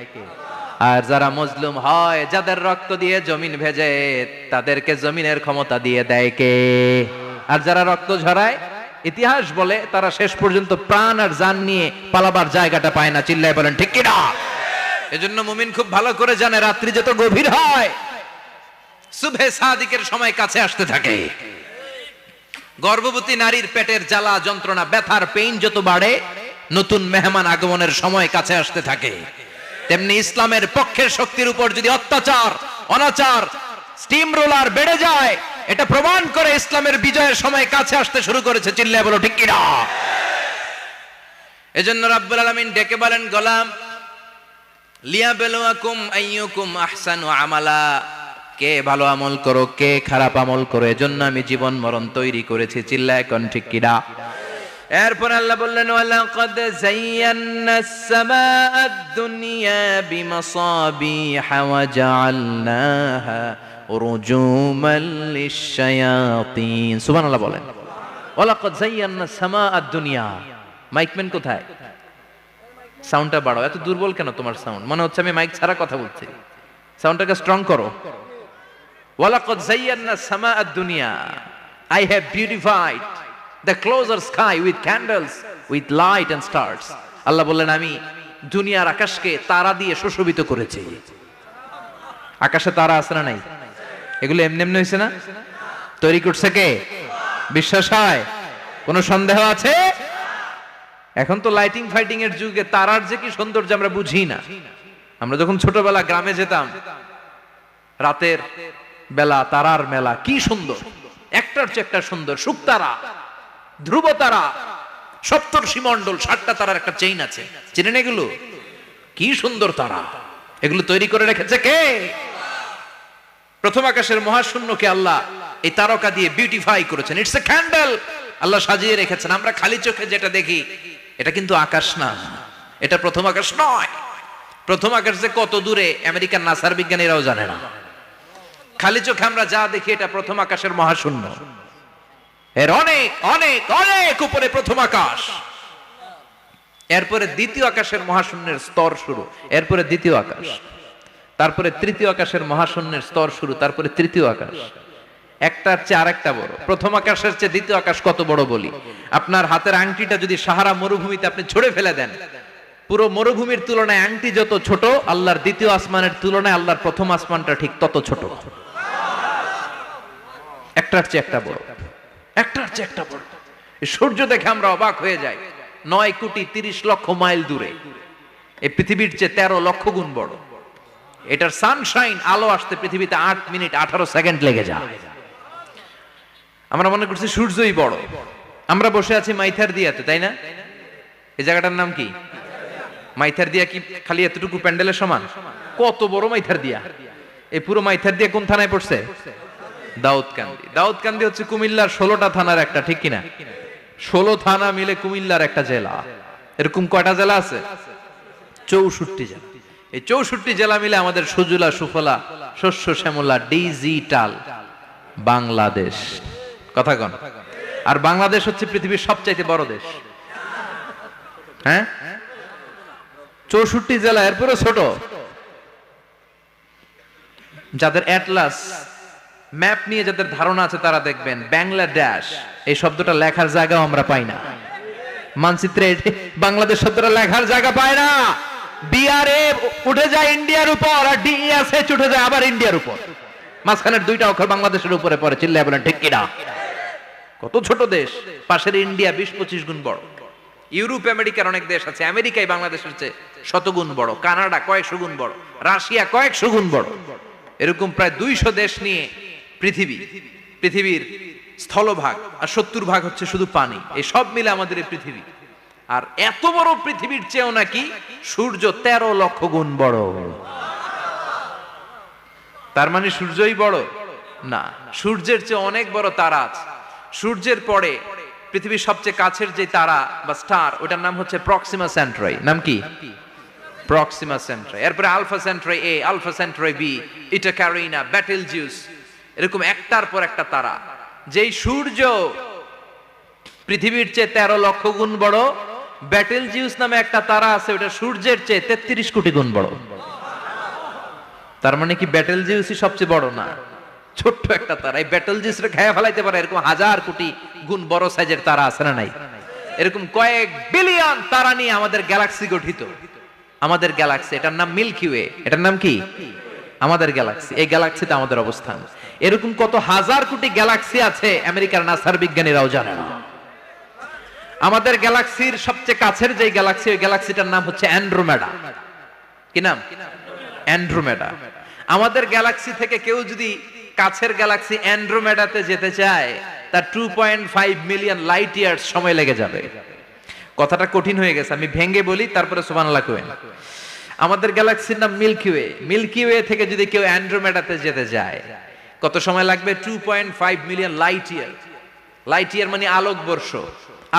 আর যারা মজলুম হয়, যাদের রক্ত দিয়ে জমিন ভেজে, তাদেরকে জমিনের ক্ষমতা দিয়ে দেয় কে? আর যারা রক্ত ঝরায়, ইতিহাস বলে তারা শেষ পর্যন্ত প্রাণ আর জান নিয়ে পালাবার জায়গাটা পায় না। চিল্লায় বলেন ঠিক কিনা? এজন্য মুমিন খুব ভালো করে জানে রাত্রি যত গভীর হয়, সুবহে সাদিকের সময় কাছে আসতে থাকে। গর্ভবতী নারীর পেটের জ্বালা যন্ত্রণা ব্যথার পেইন যত বাড়ে, নতুন মেহমান আগমনের সময় কাছে আসতে থাকে। তেমনি ইসলামের পক্ষের শক্তির উপর যদি অত্যাচার, অনাচার, স্টিম রোলার বেড়ে যায়, এটা প্রমাণ করে ইসলামের বিজয়ের সময় কাছে আসতে শুরু করেছে। চিল্লায় বলো ঠিক কিনা? এজন্য রাব্বুল আলামিন ডেকে বলেন, গোলাম লিয়াবলুয়াকুম আইয়ুকুম আহসানু আমালা, কে ভালো আমল করো, কে খারাপ আমল করো, এজন্য আমি জীবন মরণ তৈরি করেছি। চিল্লায় কোন ঠিক কিনা? এরপর আল্লাহ বললেন, ওয়ালাকাদ যায়্যানাস সামাআদ দুনিয়া বিমাসাবিহা ওয়া জাআলনাহা রুজুমান লিশ-শায়াতিন। সুবহানাল্লাহ বলেন। ওয়ালাকাদ যায়্যানাস সামাআদ দুনিয়া। মাইকম্যান কোথায়? সাউন্ডটা বাড়াও। এত দুর্বল কেন তোমার সাউন্ড? মনে হচ্ছে আমি মাইক ছাড়া কথা বলছি। সাউন্ডটাকে স্ট্রং করো। ওয়ালাকাদ যায়্যানাস সামাআদ দুনিয়া, I have beautified the closer sky with candles, with light and stars. আল্লাহ বললেন, আমি দুনিয়ার আকাশকে তারা দিয়ে সুশোভিত করেছি। আকাশে তারা আছে না নাই? এগুলো এমনি এমনি হয়েছে না? তৈরি করছে কে? বিশ্বাস হয়? কোনো সন্দেহ আছে? এখন তো লাইটিং ফাইটিং এর যুগে তারার যে কি সৌন্দর্য আমরা বুঝি না। আমরা যখন ছোটবেলা গ্রামে যেতাম, রাতের বেলা তারার মেলা, কি সুন্দর, একটার চেয়ে একটা সুন্দর। শুকতারা, ধ্রুব তারা, সপ্তর্ষি মণ্ডল, 7টা তারার একটা চেইন আছে, চেনেন এগুলো? কি সুন্দর তারা! এগুলো তৈরি করে রেখেছে কে? প্রথম আকাশের মহাশূন্যকে আল্লাহ এই তারকা দিয়ে বিউটিফাই করেছেন। It's a candle. আল্লাহ সাজিয়ে রেখেছেন। আমরা খালি চোখে যেটা দেখি, এটা কিন্তু আকাশ না, এটা প্রথম আকাশ নয়। প্রথম আকাশ যে কত দূরে আমেরিকার নাসার বিজ্ঞানীরাও জানে না। খালি চোখে আমরা যা দেখি, এটা প্রথম আকাশের মহাশূন্য। এর অনেক অনেক অনেক উপরে প্রথম আকাশ। এরপরে দ্বিতীয় আকাশের মহাশূন্যের স্তর শুরু, এরপরে দ্বিতীয় আকাশ, তারপরে তৃতীয় আকাশের মহাশূন্যের স্তর শুরু, তারপরে তৃতীয় আকাশ। একটার চেয়ে আরেকটা বড়। প্রথম আকাশের চেয়ে দ্বিতীয় আকাশ কত বড় বলি, আপনার হাতের আংটিটা যদি সাহারা মরুভূমিতে আপনি ছুঁড়ে ফেলে দেন, পুরো মরুভূমির তুলনায় আংটি যত ছোট, আল্লাহর দ্বিতীয় আসমানের তুলনায় আল্লাহর প্রথম আসমানটা ঠিক তত ছোট। একটার চেয়ে একটা বড়, একটার চেয়ে একটা বড়। সূর্য দেখে আমরা অবাক হয়ে যাই। 9,30,00,000 মাইল দূরে, এই পৃথিবীর চেয়ে 13 লক্ষ গুণ বড়। এটার সানশাইন, আলো আসতে পৃথিবীতে 8 মিনিট 18 সেকেন্ড লেগে যায়। আমরা মনে করছি সূর্যই বড়। আমরা বসে আছি মাইথার দিয়াতে, তাই না? এই জায়গাটার নাম কি? মাইথার দিয়া। কি খালি এতটুকু প্যান্ডেলের সমান? কত বড় মাইথার দিয়া! এই পুরো মাইথার দিয়া কোন থানায় পড়ছে? দাউদকান্দি। দাউদকান্দি হচ্ছে কুমিল্লার 16টা থানার একটা, ঠিক কিনা? 16 থানা মিলে কুমিল্লার একটা জেলা। এরকম কয়টা জেলা আছে? 64 জেলা। এই 64 জেলা মিলে আমাদের সুজলা সুফলা শস্য শ্যামলা ডিজিটাল বাংলাদেশ। কথা কন। আর বাংলাদেশ হচ্ছে পৃথিবীর সবচাইতে বড় দেশ। হ্যাঁ, 64 জেলা, এরপরে ছোট। যাদের অ্যাটলাস ম্যাপ নিয়ে যাদের ধারণা আছে, তারা দেখবেন বাংলাদেশ এই শব্দটা লেখার জায়গাও আমরা পাই না। মানচিত্রে বাংলাদেশ শব্দটা লেখার জায়গা পায় না। বিআরএ উঠে যায় ইন্ডিয়ার উপর, আর ডিএসএচ উঠে যায় আবার ইন্ডিয়ার উপর। মাঝখানের 2টা অক্ষর বাংলাদেশের উপরে পড়ে। চিল্লায় বলেন ঠিক কিনা? কত ছোট দেশ। পাশের ইন্ডিয়া 20-25 গুণ বড়। ইউরোপ আমেরিকার অনেক দেশ আছে, আমেরিকায় বাংলাদেশের চেয়ে 100 গুণ বড়। কানাডা কয়েকশো গুণ বড়। রাশিয়া কয়েকশো গুণ বড়। এরকম প্রায় 200 দেশ নিয়ে পৃথিবীর স্থলভাগ, আর 70% হচ্ছে শুধু পানি। এই সব মিলে আমাদের এই পৃথিবী। আর এত বড় পৃথিবীর চেয়েও নাকি সূর্য 13 লক্ষ গুণ বড়। তার মানে সূর্যই বড় না, সূর্যের চেয়ে অনেক বড় তারা আছে। সূর্যের পরে পৃথিবীর সবচেয়ে কাছের যে তারা বা স্টার, ওটার নাম হচ্ছে প্রক্সিমা সেন্ট্রাই। নাম কি? প্রক্সিমা সেন্ট্রাই। এরপরে আলফা সেন্ট্রাই এ, আলফা সেন্ট্রাই বি, ইটা ক্যারিনা, বেটেলজিউস, এরকম একটার পর একটা তারা। যেই সূর্য পৃথিবীর চেয়ে 13 লক্ষ গুণ বড়, বেটেলজিউস নামে একটা তারা আছে, ওটা সূর্যের চেয়ে 33 কোটি গুণ বড়। তার মানে কি বেটেলজিউসই সবচেয়ে বড় না, ছোট্ট একটা তারা। এই বেটেলজিউসরে খেয়ে ফেলাইতে পারে এরকম 1000 কোটি গুণ বড় সাইজের তারা আছে না নাই? এরকম কয়েক বিলিয়ন তারা নিয়ে আমাদের গ্যালাক্সি গঠিত। আমাদের গ্যালাক্সি, এটার নাম মিল্কি ওয়ে। এটার নাম কি? আমাদের গ্যালাক্সি, এই গ্যালাক্সিতে আমাদের অবস্থান। এরকম কত হাজার কোটি গ্যালাক্সি আছে আমেরিকার নাসার বিজ্ঞানীরাও জানে না। আমাদের গ্যালাক্সির সবচেয়ে কাছের যে গ্যালাক্সি, ওই গ্যালাক্সিটার নাম হচ্ছে অ্যান্ড্রোমেডা। কি নাম? অ্যান্ড্রোমেডা। আমাদের গ্যালাক্সি থেকে কেউ যদি কাছের গ্যালাক্সি অ্যান্ড্রোমেডাতে যেতে চায়, তার 2.5 মিলিয়ন লাইট ইয়ার্স সময় লেগে যাবে। কথাটা কঠিন হয়ে গেছে, আমি ভেঙে বলি, তারপরে সুবহানাল্লাহ কইেন। আমাদের গ্যালাক্সির নাম মিল্কি ওয়ে। মিল্কি ওয়ে থেকে যদি কেউ অ্যান্ড্রোমেডাতে যেতে যায়, কত সময় লাগবে? 2.5 million light year. Light year মানে আলোকবর্ষ।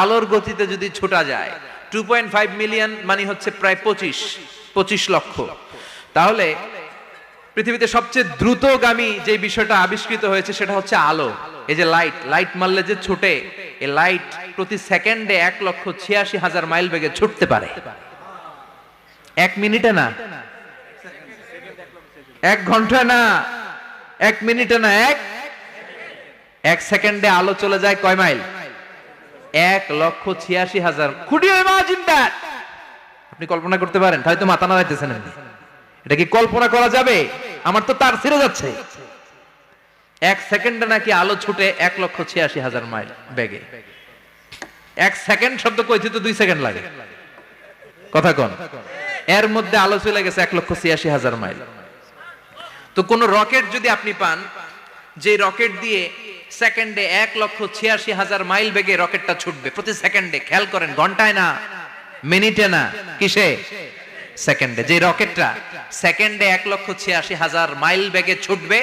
আলোর গতিতে যদি ছোটা যায়, 2.5 মিলিয়ন মানে হচ্ছে প্রায় 25 লক্ষ। তাহলে পৃথিবীতে সবচেয়ে দ্রুতগামী যে বিষয়টা আবিষ্কৃত হয়েছে সেটা হচ্ছে আলো। এই যে লাইট মারলে যে ছোটে, এই লাইট প্রতি সেকেন্ডে 1,86,000 মাইল বেগে ছুটতে পারে। 1 মিনিটে না, 1 ঘন্টায় না, 1 মিনিটে না, 1 সেকেন্ডে আলো চলে যায় কয় mile? 1,86,000। Could you imagine that? আপনি কল্পনা করতে পারেন? হয়তো মাথা নাড়াইতেছেন। এটা কি কল্পনা করা যাবে? আমার তো তার ছিঁড়ে যাচ্ছে। 1 সেকেন্ডে নাকি আলো ছুটে 1,86,000 মাইল বেগে। 1 সেকেন্ড শব্দ কইতে তো 2 সেকেন্ড লাগে। কথা কোন? এর মধ্যে আলো চলে গেছে 1,86,000 মাইল। তো কোন রকেট যদি আপনি পান, যে রকেট দিয়ে সেকেন্ডে 1,86,000 মাইল বেগে রকেটটা ছুটবে প্রতি সেকেন্ডে, খেয়াল করেন, ঘন্টায় না, মিনিটে না, কিসে? সেকেন্ডে। যে রকেটটা সেকেন্ডে 1,86,000 মাইল বেগে ছুটবে,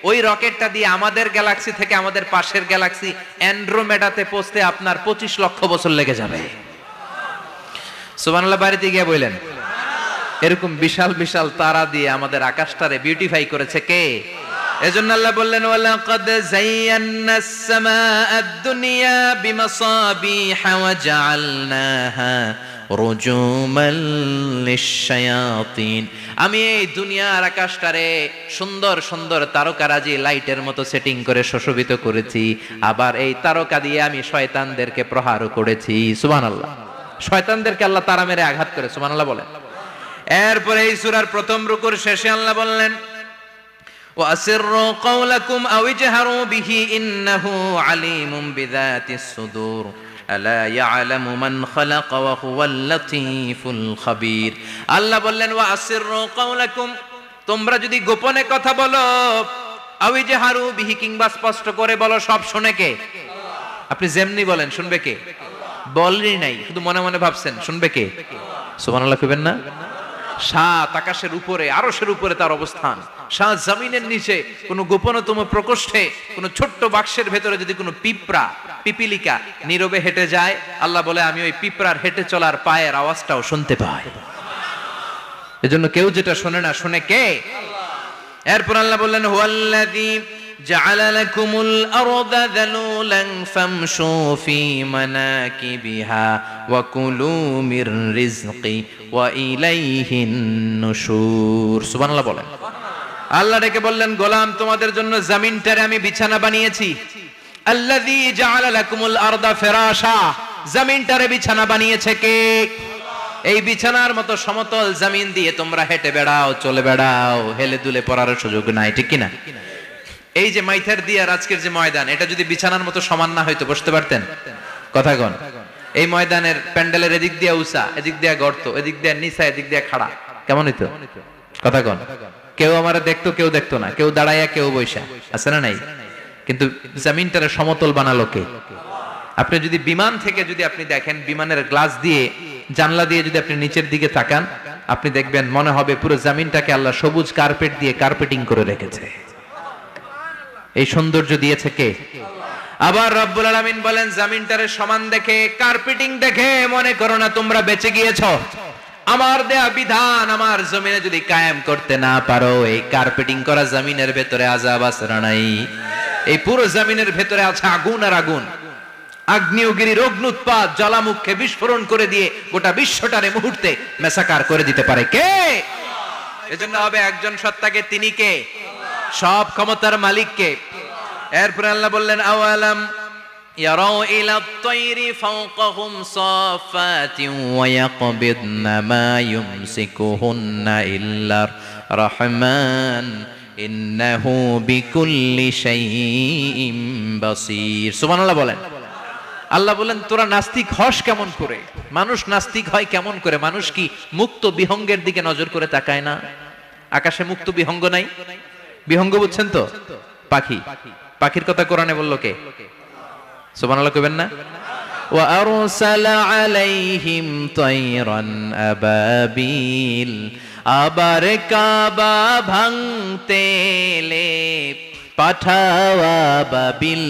ওই রকেটটা দিয়ে আমাদের গ্যালাক্সি থেকে আমাদের পাশের গ্যালাক্সি অ্যান্ড্রোমেডাতে পৌঁছতে আপনার 25 লক্ষ বছর লেগে যাবে। সুবহানাল্লাহ বাড়িতে গিয়ে বললেন। এরকম বিশাল বিশাল তারা দিয়ে আমাদের আকাশটারে বিউটিফাই করেছে কে? এজন্য আল্লাহ বললেন, ওয়ালাকাদ যায়্যানাস সামাআদ দুনিয়া বিমাসাবিহা ওয়া জাআলনাহা রুজুমান লিশ-শায়াতিন। আমি এই দুনিয়ার আকাশটারে সুন্দর সুন্দর তারকারাজি লাইটের মতো সেটিং করে সুশোভিত করেছি। আবার এই তারকা দিয়ে আমি শয়তানদেরকে প্রহারও করেছি। সুবহানাল্লাহ। শয়তানদেরকে আল্লাহ তারা মেরে আঘাত করে। সুবহানাল্লাহ বলেন। এরপরে এই সূরার প্রথম রুকুর শেষে আল্লাহ বললেন, وَأَسِرُّوا قَوْلَكُمْ أَوْ اجْهَرُوا بِهِ إِنَّهُ عَلِيمٌ بِذَاتِ الصُّدُورِ أَلَا يَعْلَمُ مَنْ خَلَقَ وَهُوَ اللَّطِيفُ الْخَبِيرُ। আল্লাহ বললেন, وَأَسِرُّوا قَوْلَكُمْ, তোমরা যদি গোপনে কথা বলো, أَوْ اجْهَرُوا بِهِ, কিংবা স্পষ্ট করে বলো, সব শুনে কে? আপনি যেমনি বলেন শুনবে কে? বলেনই নাই, শুধু মনে মনে ভাবছেন, শুনবে কে? সুবহানাল্লাহ কইবেন না? সাত আকাশের উপরে, আরশের উপরে তার অবস্থান, সাত জমিনের নিচে কোন গোপনতম প্রকোষ্ঠে, কোন ছোট্ট বাক্সের ভেতরে যদি কোনো পিপিলিকা নীরবে হেঁটে যায়, আল্লাহ বলে আমি ওই পিঁপড়ার হেঁটে চলার পায়ের আওয়াজটাও শুনতে পাই। এজন্য কেউ যেটা শোনে না, শুনে কে? এরপর আল্লাহ বললেন, হুয়াল্লাযী জাআলা লাকুমুল আরদা যালুলান ফামশু ফি মানাকিবিহা ওয়া কুলু মির রিজকি ওয়া ইলাইহিন নুশুর। সুবহানাল্লাহ বলেন। আল্লাহ ডেকে বললেন, গোলাম, তোমাদের জন্য জমিনটারে আমি বিছানা বানিয়েছি। আল্লাযী জাআলা লাকুমুল আরদা ফিরাশা, জমিনটারে বিছানা বানিয়েছে কে? এই বিছানার মতো সমতল জমিন দিয়ে তোমরা হেঁটে বেড়াও, চলে বেড়াও, হেলে দুলে পড়ার সুযোগ নাই, ঠিক কিনা? এই যে মাইথার দিয়ার আজকের যে ময়দান, এটা যদি বিছানার মতো সমান না হয়তো বসতে পারতেন? কথা কন। এই ময়দানের প্যান্ডেলের এদিক দিয়ে উঁচা, এদিক দিয়ে গর্ত, এদিক দিয়ে নিচা, এদিক দিয়ে খাড়া, কেমন হইতো? কথা কন। কেউ আমারে দেখতো, কেউ দেখতো না, কেউ দাঁড়াইয়া, কেউ বৈশা, আছে না নাই? কিন্তু জমিনটারে সমতল বানালো কে? আপনি যদি বিমান থেকে যদি আপনি দেখেন, বিমানের গ্লাস দিয়ে, জানলা দিয়ে যদি আপনি নিচের দিকে তাকান, আপনি দেখবেন মনে হবে পুরো জমিনটাকে আল্লাহ সবুজ কার্পেট দিয়ে কার্পেটিং করে রেখেছে। এই সৌন্দর্য দিয়েছে কে? আবার রব্বুল আলামিন বলেন, জমিনটারে সমান দেখে, কার্পেটিং দেখে মনে করো না তোমরা বেঁচে গিয়েছো। আমার দেয়া বিধান আমার জমিনে যদি কায়েম করতে না পারো, এই কার্পেটিং করা জমিনের ভেতরে আযাব আছে না নাই? এই পুরো জমিনের ভেতরে আছে আগুন আর আগুন। আগ্নেয়গিরির অগ্নুৎপাত জ্বালামুখে বিস্ফোরণ করে দিয়ে গোটা বিশ্বটারে মুহূর্তে মেসাকার করে দিতে পারে কে? এজন্য হবে একজন সত্তাকে, তিনি কে? সব ক্ষমতার মালিক কে? এরপর আল্লাহ বললেন, আওয়ালাম ইয়ারাউ ইলা আত-তায়রি ফাওকাহুম সাফাতিন ওয়া ইয়াকবিদনা মা ইউমসিকুহুন্না ইল্লা রহমান ইন্নাহু বিকুল্লি শাইইন বাসীর। সুবহানাল্লাহ বলেন। আল্লাহ বলেন তোরা নাস্তিক হস কেমন করে? মানুষ নাস্তিক হয় কেমন করে? মানুষ কি মুক্ত বিহঙ্গের দিকে নজর করে তাকায় না? আকাশে মুক্ত বিহঙ্গ নাই? বিহঙ্গ বুঝছেন তো? পাখি। পাখির কথা কোরআনে বললো কে? সুবহানাল্লাহ কইবেন না? ওয়া আরসালা আলাইহিম তায়রান আবাবিল, আবার কাবা ভাঙতে এলে পাঠাওয়া বাবিল,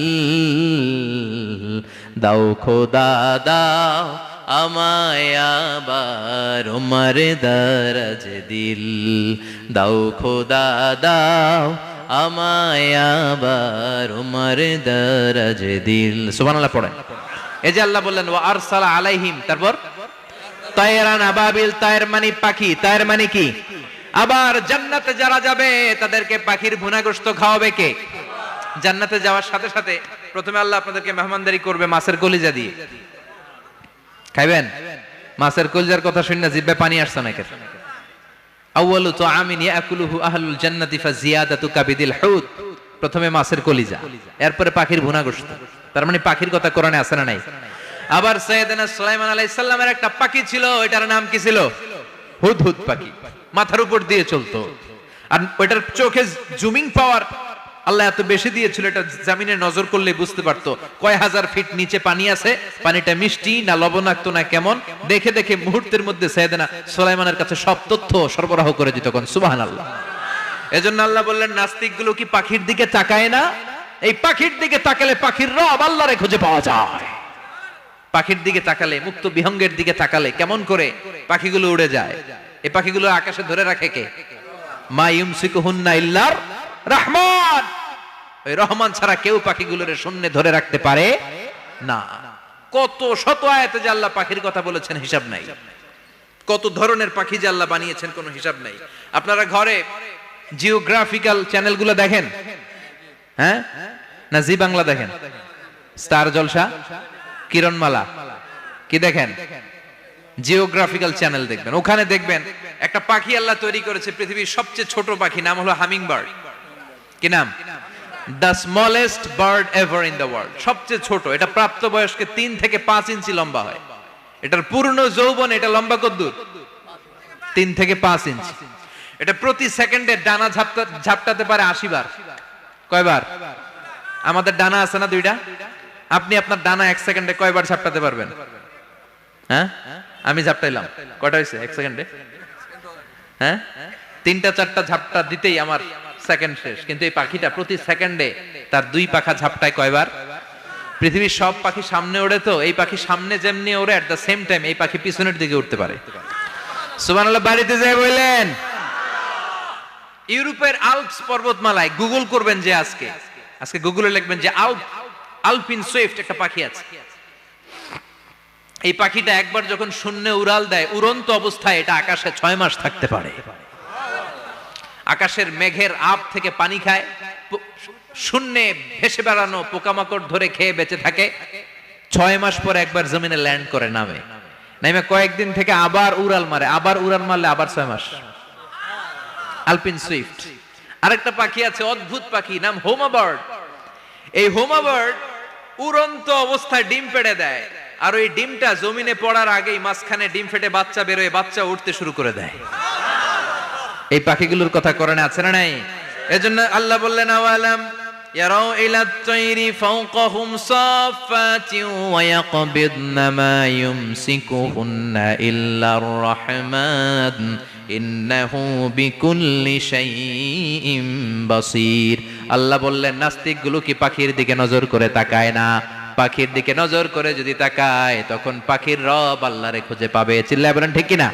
দাও খোদা দাও আমায় আবার উমর দরজ দিল, দাও খোদা দাও আমায় আবার উমর দরজ দিল। সুবহানাল্লাহ পড়েন। এই যে আল্লাহ বললেন ওয়া আরসালা আলাইহিম, তারপর তায়রান আবাবিল, তায়ের মানে পাখি, তায়ের মানে কি? আবার জান্নাতে যারা যাবে তাদেরকে পাখির ভুনা গোশত খাওয়াবে কে? জান্নাতে যাওয়ার সাথে সাথে প্রথমে আল্লাহ আপনাদেরকে মেহমানদারি করবে মাছের কলিজা দিয়ে। খাইবেন? মাছের কলিজার কথা শুনে জিহ্বে পানি আসছে নাকি? আউয়ালু তুআমিন ইয়াকুলুহু আহলুল জান্নাতি ফাজিয়াদাতু কাবিদিল হুদ, প্রথমে মাছের কলিজা, এরপরে পাখির ভুনা গোশত। তার মানে পাখির কথা কোরআনে আছে না নাই? আবার সাইয়েদনা সুলাইমান আলাইহিস সালামের একটা পাখি ছিল, এটার নাম কি ছিল? হুদহুদ পাখি। মাথার উপর দিয়ে চলতো, আর ওইটার চোখে জুমিং পাওয়ার আল্লাহ এত বেশি দিয়েছিল, এটা জমিনে নজর করলে বুঝতে পারতো কয় হাজার ফিট নিচে পানি আছে, পানিটা মিষ্টি না লবণাক্ত না কেমন, দেখে দেখে মুহূর্তের মধ্যে সাইয়েদনা সুলাইমানের কাছে সব তথ্য সরবরাহ করে দিত। কোন সুবহানাল্লাহ। এজন্য আল্লাহ বললেন নাস্তিকগুলো কি পাখির দিকে তাকায় না? এই পাখির দিকে তাকালে পাখির রব আল্লাহরে খুঁজে পাওয়া যায়। পাখির দিকে তাকালে, মুক্ত বিহঙ্গের দিকে তাকালে কেমন করে পাখিগুলো উড়ে যায়। এই পাখিগুলো আকাশে ধরে রাখে কে? মা ইউমসিকুহুন্না ইল্লার রহমান। ওই রহমান ছাড়া কেউ পাখিগুলোর শূন্যে ধরে রাখতে পারে না। কত শত আয়াতে যে আল্লাহ পাখির কথা বলেছেন হিসাব নাই, কত ধরনের পাখি যে আল্লাহ বানিয়েছেন কোনো হিসাব নাই। আপনারা ঘরে জিওগ্রাফিক্যাল চ্যানেলগুলো দেখেন? হ্যাঁ না জি বাংলা দেখেন? স্টার জলসা, কিরণমালা, কি দেখেন? জিওগ্রাফিক্যাল চ্যানেল দেখবেন। ওখানে দেখবেন একটা পাখি আল্লাহ তৈরি করেছে, পৃথিবীর সবচেয়ে ছোট পাখি, নাম হলো হামিং বার্ড। কি নাম? The smallest bird ever in the world. সবচেয়ে ছোট, এটা প্রাপ্তবয়স্কে 3 থেকে 5 ইঞ্চি লম্বা হয়। এটার পূর্ণ যৌবন এটা লম্বা কতদূর? 3 থেকে 5 ইঞ্চি। এটা প্রতি সেকেন্ডে ডানা ঝাপটাতে পারে 80 বার। কয়বার? আমাদের ডানা আছে না 2টা, আপনি আপনার ডানা 1 সেকেন্ডে কয়বার ঝাপটাতে পারবেন? হ্যাঁ আমি ঝাপটাইলাম, কয়টা হয়েছে 1 সেকেন্ডে? হ্যাঁ 3টা 4টা ঝাপটা দিতেই আমার সেকেন্ড শেষ। কিন্তু এই পাখিটা প্রতি সেকেন্ডে তার 2 পাখা ঝাপটায় কয়বার? পৃথিবীর সব পাখি সামনে ওড়ে, তো এই পাখি সামনে যেমনি ওড়ে এট দ্য সেম টাইম এই পাখি পিছনের দিকে উঠতে পারে। সুবহানাল্লাহ। বাড়িতে যাই বললেন। ইউরোপের আল্পস পর্বতমালায় গুগল করবেন যে আজকে গুগলে লিখবেন যে আলপিন সুইফট একটা পাখি আছে। এই পাখিটা একবার যখন শূন্যে উড়াল দেয়, উড়ন্ত অবস্থায় এটা আকাশে 6 মাস থাকতে পারে। আকাশের মেঘের আপ থেকে পানি খায়, শূন্যে ভেসে বেড়ানো পোকামাকড় ধরে খেয়ে বেঁচে থাকে। 6 মাস পর একবার জমিনে ল্যান্ড করে, নামে কয়েকদিন থেকে আবার উড়াল মারে, আবার উড়াল মারলে আবার 6 মাস। আলপিন সুইফট। আরেকটা পাখি আছে, অদ্ভুত পাখি, নাম হোমা বার্ড। এই হোমা বার্ড উড়ন্ত অবস্থায় ডিম পেড়ে দেয়, আর ওই ডিমটা জমিনে পড়ার আগেই মাঝখানে ডিম ফেটে বাচ্চা বেরোয়, বাচ্চা উঠতে শুরু করে দেয়। এই পাখিগুলোর কথা কোরআনে আছে না নাই? এজন্য আল্লাহ বললেন আওয়ালাম ইয়ারাউ ইলাত তায়রি ফাওকাহুম সাফাতিন ওয়া ইয়াকবিদনা মা ইউমসিকুহুন্না ইল্লার রহমান ইন্নাহু বিকুল্লি শাইইন বাসীর। আল্লাহ বললেন নাস্তিকগুলো কি পাখির দিকে নজর করে তাকায় না? পাখির দিকে নজর করে যদি তাকায় তখন পাখির রব আল্লাহরে খুঁজে পাবে। চিল্লায় বলেন ঠিক কিনা?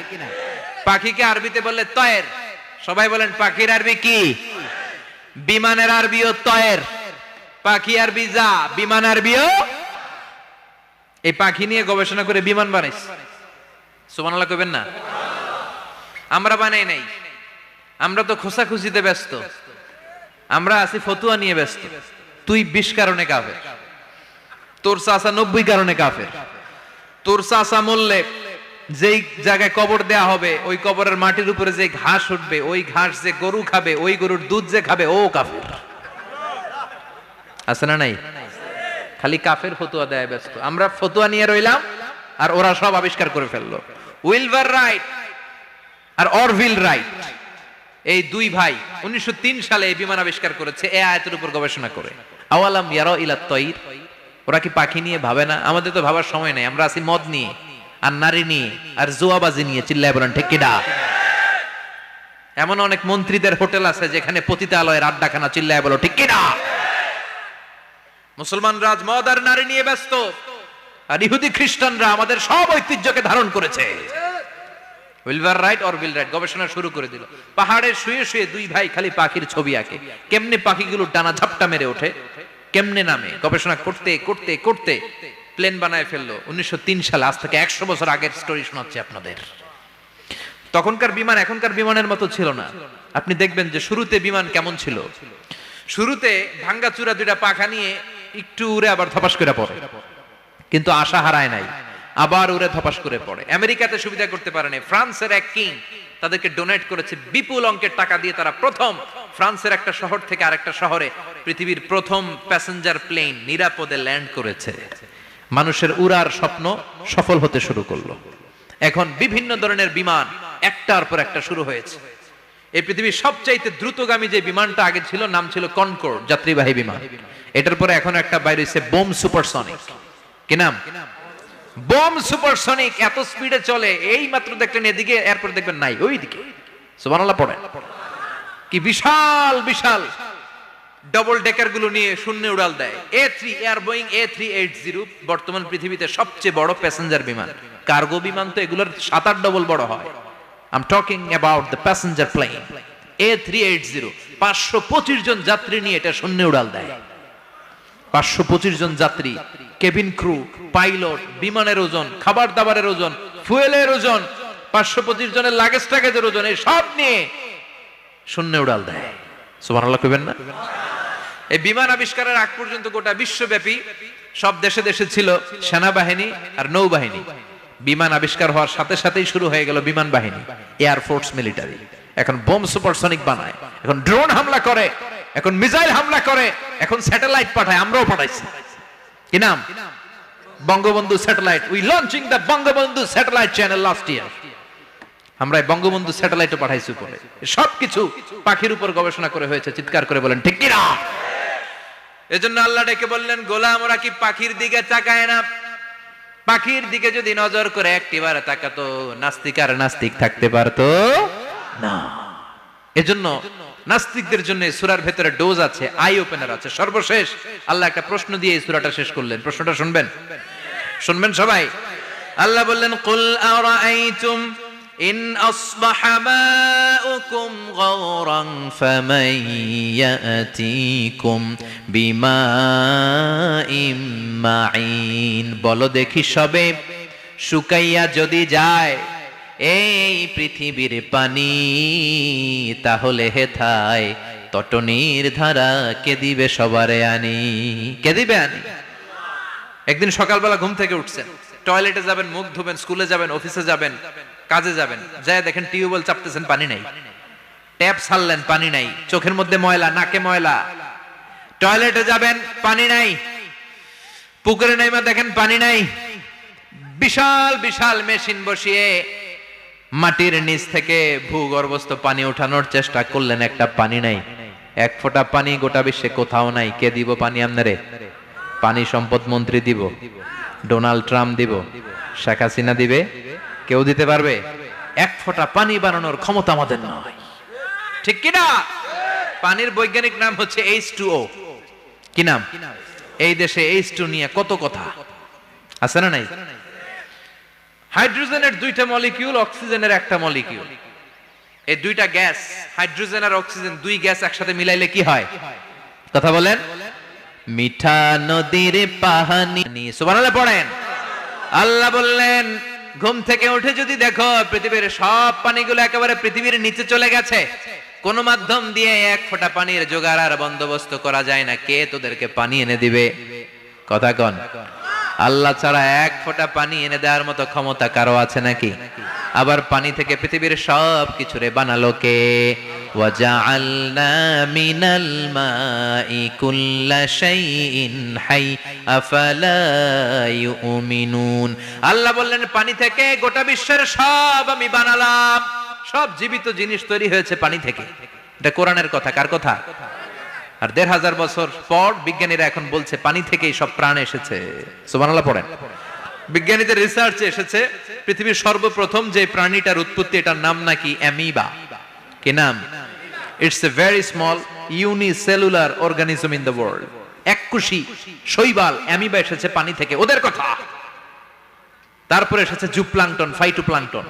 পাখিকে আরবিতে বললে তয়ের। সবাই বলেন পাখির আরবি কি? বিমানের আরবিও তয়ের। পাখি আরবি যা, বিমান আরবিও। এই পাখি নিয়ে গবেষণা করে বিমান বানাইছে। সুবহানাল্লাহ কইবেন না? আমরা বানাই নাই, আমরা তো খোঁচাখুচিতে ব্যস্ত, আমরা আছি ফতুয়া নিয়ে ব্যস্ত। তুই 20 কারণে কাফের, তোর চাচা 90 কারণে কাফের, তোর চাচা মরলে যেই জায়গায় কবর দেয়া হবে ওই কবরের মাটির উপরে যে ঘাস উঠবে ওই ঘাস যে গরু খাবে ওই গরুর দুধ যে খাবে ও কাফের। আছে না নাই? খালি কাফের ফতুয়া দেয় ব্যস্ত। আমরা ফতুয়া নিয়ে রইলাম আর ওরা সব আবিষ্কার করে ফেললো। উইলবার রাইট আর অরভিল রাইট এই দুই ভাই 1903 সালে এই বিমান আবিষ্কার করেছে এই আয়াতের উপর গবেষণা করে। আওয়ালাম ইয়ারা ইলা তাইর, ওরা কি পাখি নিয়ে ভাবে না? আমাদের তো ভাবার সময় নেই, আমরা আছি মদ নিয়ে আর নারী নিয়ে আর জুয়াবাজি নিয়ে। চিল্লায় বলেন ঠিক কিনা? এমন অনেক মন্ত্রীদের হোটেল আছে যেখানে পতিতালয়ের আড্ডাখানা। চিল্লায় বলো ঠিক কিনা? মুসলমান রাজ মদ আর নারী নিয়ে ব্যস্ত, আর ইহুদি খ্রিস্টানরা আমাদের সব ঐতিহ্যকে ধারণ করেছে। উইলবার রাইট অরভিল রাইট গবেষণা শুরু করে দিল। পাহাড়ে শুয়ে শুয়ে দুই ভাই খালি পাখির ছবি আঁকে, কেমনে পাখিগুলো ডানা ঝাপটা মেরে ওঠে, কেমনে নামে। গবেষণা করতে করতে করতে প্লেন বানায় ফেললো 1903 সালে। আজ থেকে 100 বছর আগের স্টোরি শোনাচ্ছি আপনাদের। তখনকার বিমান এখনকার বিমানের মতো ছিল না। আপনি দেখবেন যে শুরুতে বিমান কেমন ছিল। শুরুতে ভাঙ্গাচুরা দুইটা পাখা নিয়ে একটু উড়ে আবার ধপাস করে পড়ে, কিন্তু আশা হারায় নাই, আবার উড়ে ধপাস করে পড়ে। আমেরিকাতে সুবিধা করতে পারেনি। ফ্রান্সের এক কিং তাদেরকে ডোনেট করেছে বিপুল অঙ্কের টাকা দিয়ে। তারা প্রথম ফ্রান্সের একটা শহর থেকে আরেকটা শহরে পৃথিবীর প্রথম প্যাসেঞ্জার প্লেন নিরাপদে ল্যান্ড করেছে। মানুষের উড়ার স্বপ্ন সফল হতে শুরু করলো। এখন বিভিন্ন ধরনের বিমান একটার পর একটা শুরু হয়েছে। এই পৃথিবীর সবচাইতে দ্রুতগামী যে বিমানটা আগে ছিল নাম ছিল কনকর্ড, যাত্রীবাহী বিমান। এটার পরে এখন একটা বাইরে হইছে বোম সুপারসনিক। কি নাম? Bomb supersonic. এত স্পিডে চলে, এই মাত্র দেখলেন এদিকে, এরপর দেখবেন নাই ওইদিকে। সুবহানাল্লাহ পড়ে। কি বিশাল বিশাল ডবল ডেকার গুলো নিয়ে শূন্যে উড়াল দেয়। A3 এয়ার বোয়িং A380 বর্তমান পৃথিবীতে সবচেয়ে বড় প্যাসেঞ্জার বিমান। কার্গো বিমান তো এগুলোর 7-8 ডবল বড় হয়। I'm talking about the passenger plane A380 525 জন যাত্রী নিয়ে এটা শূন্যে উড়াল দেয়। 525 জন যাত্রী, কেবিন ক্রু, পাইলট, বিমানের ওজন, খাবার দাবারের ওজন, ফুয়েলের ওজন, 525 জনের লাগেজ টাগেজের ওজন, এই সব নিয়ে শূন্যে উড়াল দেয়। সুবহানাল্লাহ কইবেন না? এই বিমান আবিষ্কারের আগ পর্যন্ত গোটা বিশ্বব্যাপী সব দেশে দেশে ছিল সেনাবাহিনী আর নৌবাহিনী। বিমান আবিষ্কার হওয়ার সাথে সাথেই শুরু হয়ে গেল বিমান বাহিনী, এয়ার ফোর্স, মিলিটারি। এখন বোম সুপারসনিক বানায়, এখন ড্রোন হামলা করে, এখন মিসাইল হামলা করে, এখন স্যাটেলাইট পাঠায়। আমরাও পাঠাইছি। কি নাম? Bangabandhu satellite. We launching the Bangabandhu satellite channel last year. আমরা বঙ্গবন্ধু স্যাটেলাইটও পাঠাইছি উপরে। সবকিছু পাখির উপর গবেষণা করে হয়েছে। চিৎকার করে বলেন ঠিক কিনা? এজন্য আল্লাহ ডেকে বললেন, গোলাম ওরা কি পাখির দিকে তাকায় না? পাখির দিকে যদি নজর করে একটিবার তাকাতো, নাস্তিক আর নাস্তিক থাকতে পারতো না। এজন্য নাস্তিকদের জন্য সূরার ভেতরে ডোজ আছে, আই ওপেনার আছে। সর্বশেষ আল্লাহ একটা প্রশ্ন দিয়ে এই সূরাটা শেষ করলেন। প্রশ্নটা শুনবেন? শুনবেন সবাই? আল্লাহ বললেন, কুল আরাআইতুম ইন আসবাহা মাউকুম গাওরান ফামান ইয়াতিকুম বিমাইম মাইন। বলো দেখি সবে, শুকাইয়া যদি যায় এই পৃথিবীর পানি, তাহলে হেথায় তটনির ধারা কে দিবে সবারে আনি? কে দিবে আনি? একদিন সকালবেলা ঘুম থেকে উঠছেন, টয়লেটে যাবেন, মুখ ধুবেন, স্কুলে যাবেন, অফিসে যাবেন, কাজে যাবেন, যায় দেখেন টিউবওয়েল চাপতেছেন, পানি নাই। ট্যাপ ছাড়লেন, পানি নাই। চোখের মধ্যে ময়লা, নাকে ময়লা। টয়লেটে যাবেন, পানি নাই। পুকুরে নাইমা দেখেন পানি নাই। বিশাল বিশাল মেশিন বসিয়ে মাটির নিচ থেকে ভূগর্ভস্থ পানি ওঠানোর চেষ্টা করলেন, একটা পানি নাই। এক ফোঁটা পানি গোটা বিশ্বে কোথাও নাই। কে দিব পানি আপনারে? পানি সম্পদ মন্ত্রী দিব, ডোনাল্ড ট্রাম্প দিব, শেখ হাসিনা দিবে? কেউ দিতে পারবে? এক ফোঁটা পানি বানানোর ক্ষমতা আমাদের নয়। ঠিক কিনা? পানির বৈজ্ঞানিক নাম হচ্ছে H2O। কি নাম? এই দেশে H2 নিয়ে কত কথা আছে না নাই? হাইড্রোজেনের দুইটা মলিকিউল, অক্সিজেনের একটা মলিকিউল। এই দুইটা গ্যাস, হাইড্রোজেন আর অক্সিজেন, দুই গ্যাস একসাথে মিলাইলে কি হয়? কথা বলেন। মিঠা নদীর পানি। সুবহানাল্লাহ পড়েন। আল্লাহ বললেন, ঘুম থেকে উঠে যদি দেখো পৃথিবীর সব পানিগুলো একেবারে পৃথিবীর নিচে চলে গেছে, কোন মাধ্যম দিয়ে এক ফোঁটা পানির জোগাড় আর বন্দোবস্ত করা যায় না, কে তোদেরকে পানি এনে দিবে? কথা কন। আল্লাহ ছাড়া এক ফোঁটা পানি এনে দেওয়ার মতো ক্ষমতা কারো আছে নাকি? আবার পানি থেকে পৃথিবীর সব কিছুরে বানালো কে? ওয়াজআলনা মিনাল মাই কুল্লা শাইইন হাই আফালা ইউমিনুন। আল্লাহ বললেন পানি থেকে গোটা বিশ্বের সব আমি বানালাম। সব জীবিত জিনিস তৈরি হয়েছে পানি থেকে। এটা কোরআনের কথা। কার কথা? আর ১৫০০ বছর পর বিজ্ঞানীরা এখন বলছে পানি থেকেই সব প্রাণ এসেছে। সুবহানাল্লাহ পড়েন। বিজ্ঞানীদের রিসার্চে এসেছে পৃথিবীর সর্বপ্রথম যে প্রাণীটার উৎপত্তি, এটার নাম নাকি অ্যামিবা। কি নাম? It's a very small unicellular organism in the world. এককোষী শৈবাল অ্যামিবা এসেছে পানি থেকে, ওদের কথা। তারপরে এসেছে জুপ্লাঙ্কটন, ফাইটোপ্লাঙ্কটন,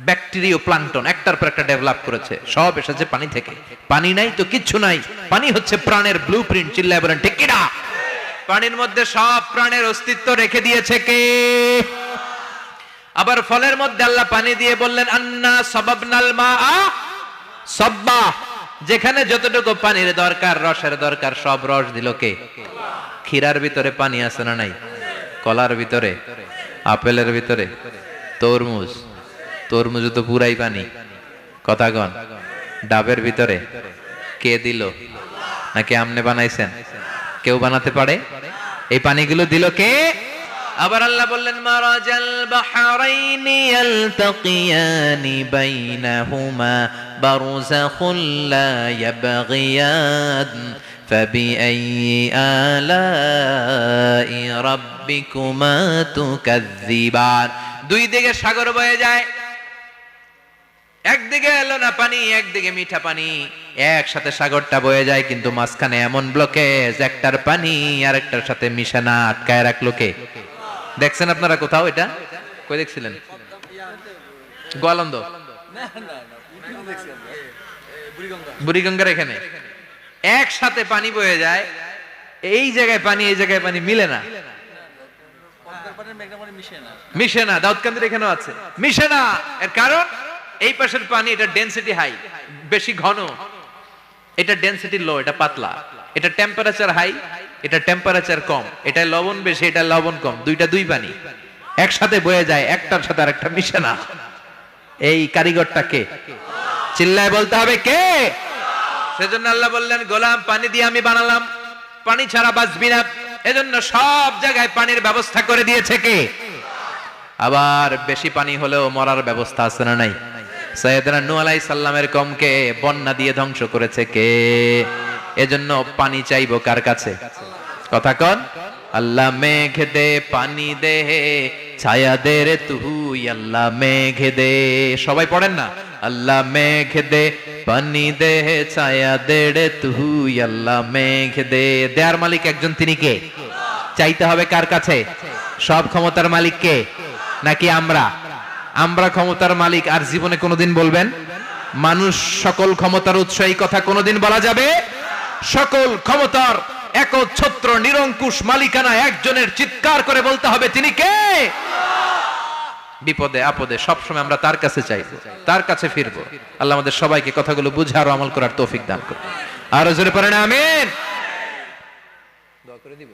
ব্যাকটেরিয়া প্লাঙ্কটন, একটার পর একটা ডেভেলপ করেছে। সব এসেছে পানি থেকে। পানি নাই তো কিচ্ছু নাই। পানি হচ্ছে প্রাণের ব্লুপ্রিন্ট। চিল্লায় বলেন ঠিক কিনা? পানির মধ্যে সব প্রাণের অস্তিত্ব রেখে দিয়েছে কে? আবার ফলের মধ্যে আল্লাহ পানি দিয়ে বললেন আন্না সাবাবনাল মাআ সাব্বা। যেখানে যতটুকু পানির দরকার, রসের দরকার, সব রস দিল কে? ক্ষীরার ভিতরে পানি আছে না নাই? কলার ভিতরে, আপেলের ভিতরে, তরমুজ, তরমুজ তো পুরাই পানি। কথা কন। ডাবের ভিতরে কে দিল? নাকি আমনে বানাইছেন? কেউ বানাতে পারে? এই পানিগুলো দিল কে? আবার আল্লাহ বললেন মারাজাল বাহরাইনি ইয়ালতাকিয়ানি বাইনাহুমা বারযাখুন লা ইয়াবগিয়ান ফাবিআইয়ি আলাই রাব্বিকুমা তুকাযযিবান। দুই দিকে সাগর বয়ে যায়, একদিকে এলো না পানি, একদিকে মিঠা পানি, একসাথে সাগরটা বয়ে যায়, কিন্তু মাঝখানে এমন ব্লকেজ, একটার পানি আরেকটার সাথে মিশে না, আটকায় রাখলো কে? দেখছেন আপনারা কোথাও এটা? কই দেখছিলেন? গোয়ালন্দ, বুড়িগঙ্গার এখানে একসাথে পানি বয়ে যায়। এই জায়গায় পানি, এই জায়গায় পানি মিলে না, মিশে না। দাউদকান্দির এখানেও আছে, মিশে না। এর কারণ এই পাশের পানি, এটা ডেনসিটি হাই, বেশি ঘন, এটা ডেনসিটি লো, এটা পাতলা। এটা টেম্পারেচার হাই, এটা টেম্পারেচার কম। এটা লবণ বেশি, এটা লবণ কম। দুইটা দুই পানি একসাথে বয়ে যায়, একটার সাথে আরেকটা মিশে না। এই কারিগরটা কে? চিল্লায় বলতে হবে কে? সেজন্য আল্লাহ বললেন গোলাম পানি দিয়ে আমি বানালাম, পানি ছাড়া বাঁচবি না। এজন্য সব জায়গায় পানির ব্যবস্থা করে দিয়েছে কে? আবার বেশি পানি হলেও মরার ব্যবস্থা আছে না নাই? সাইয়েদনা নূহ আলাইহিস সালামের কওমকে বন্যা দিয়ে ধ্বংস করেছে কে? এজন্য পানি চাইবো কার কাছে? কথা কন। আল্লাহ মেঘ দে পানি দে ছায়া দে রে তুই, আল্লাহ মেঘ দে। সবাই পড়েন না? আল্লাহ মেঘ দে পানি দে ছায়া দে রে তুই, আল্লাহ মেঘ দে। দেয়ার মালিক একজন, তিনি কে? চাইতে হবে কার কাছে? সব ক্ষমতার মালিক কে? নাকি আমরা? আমরা ক্ষমতার মালিক। আর জীবনে কোনোদিন বলবেন মানুষ সকল ক্ষমতার উৎস? এই কথা কোনোদিন বলা যাবে? সকল ক্ষমতার একচ্ছত্র নিরঙ্কুশ মালিকানা একজনের। চিৎকার করে বলতে হবে তিনি কে? বিপদে আপদে সবসময় আমরা তার কাছে চাইবো, তার কাছে ফিরবো। আল্লাহ আমাদের সবাইকে কথাগুলো বুঝে আরো আমল করার তৌফিক দান করুন। আরো জোরে পড়েন আমিন। দোয়া করে দিব।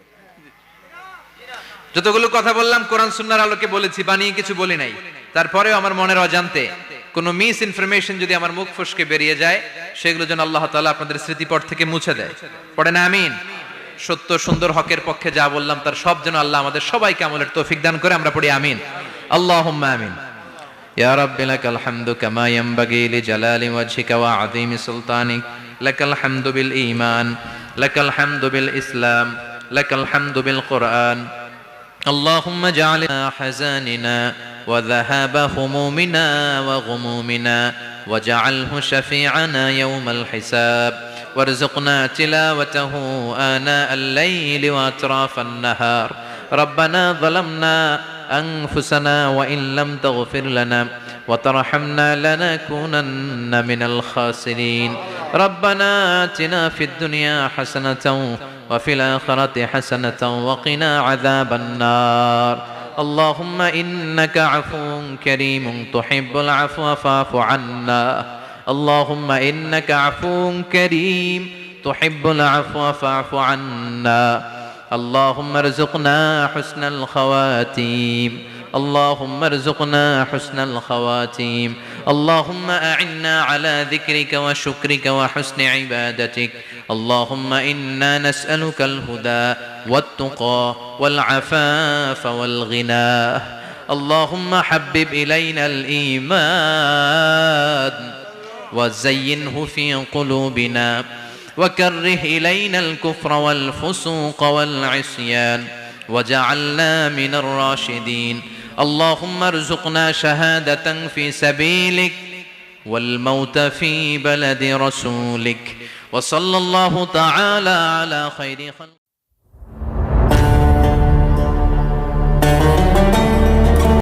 যতগুলো কথা বললাম কোরআন সুন্নাহর আলোকে বলেছি, বানিয়ে কিছু বলি নাই। তারপরেও আমার মনের অজান্তে কোনো মিস ইনফরমেশন যদি আমার মুখ ফসকে বেরিয়ে যায়, সেগুলো যেন আল্লাহ তাআলা আপনাদের স্মৃতিপট থেকে মুছে দেয়। পড়েন আমিন। সত্য সুন্দর হকের পক্ষে যা বললাম তার সব যেন আল্লাহ আমাদের সবাইকে আমলের তৌফিক দান করে। আমরা পড়ি আমিন। আল্লাহুম্মা আমিন। ইয়া রাব্বি লাকাল হামদু কামা ইয়ানবাগি লিজালালি ওয়াজহিকা ওয়া আযীমি সুলতানিক। লাকাল হামদু বিল ঈমান, লাকাল হামদু বিল ইসলাম, লাকাল হামদু বিল কুরআন। اللهم اجعل حزاننا وذهاب همومنا وغمومنا واجعله شفيعنا يوم الحساب وارزقنا تلاوته آناء الليل وأطراف النهار. ربنا ظلمنا أنفسنا وإن لم تغفر لنا وترحمنا لنكونن من الخاسرين. ربنا آتنا في الدنيا حسنة وفي الآخرة حسنة وقنا عذاب النار. اللهم إنك عفو كريم تحب العفو فاعف عنا. اللهم إنك عفو كريم تحب العفو فاعف عنا. اللهم ارزقنا حسن الخواتيم اللهم ارزقنا حسن الخواتيم اللهم أعنا على ذكرك وشكرك وحسن عبادتك اللهم إنا نسألك الهدى والتقى والعفاف والغنى اللهم حبب إلينا الإيمان وزينه في قلوبنا وكره إلينا الكفر والفسوق والعصيان وجعلنا من الراشدين اللهم ارزقنا شهادة في سبيلك والموت في بلد رسولك وصلى الله تعالى على خير خلق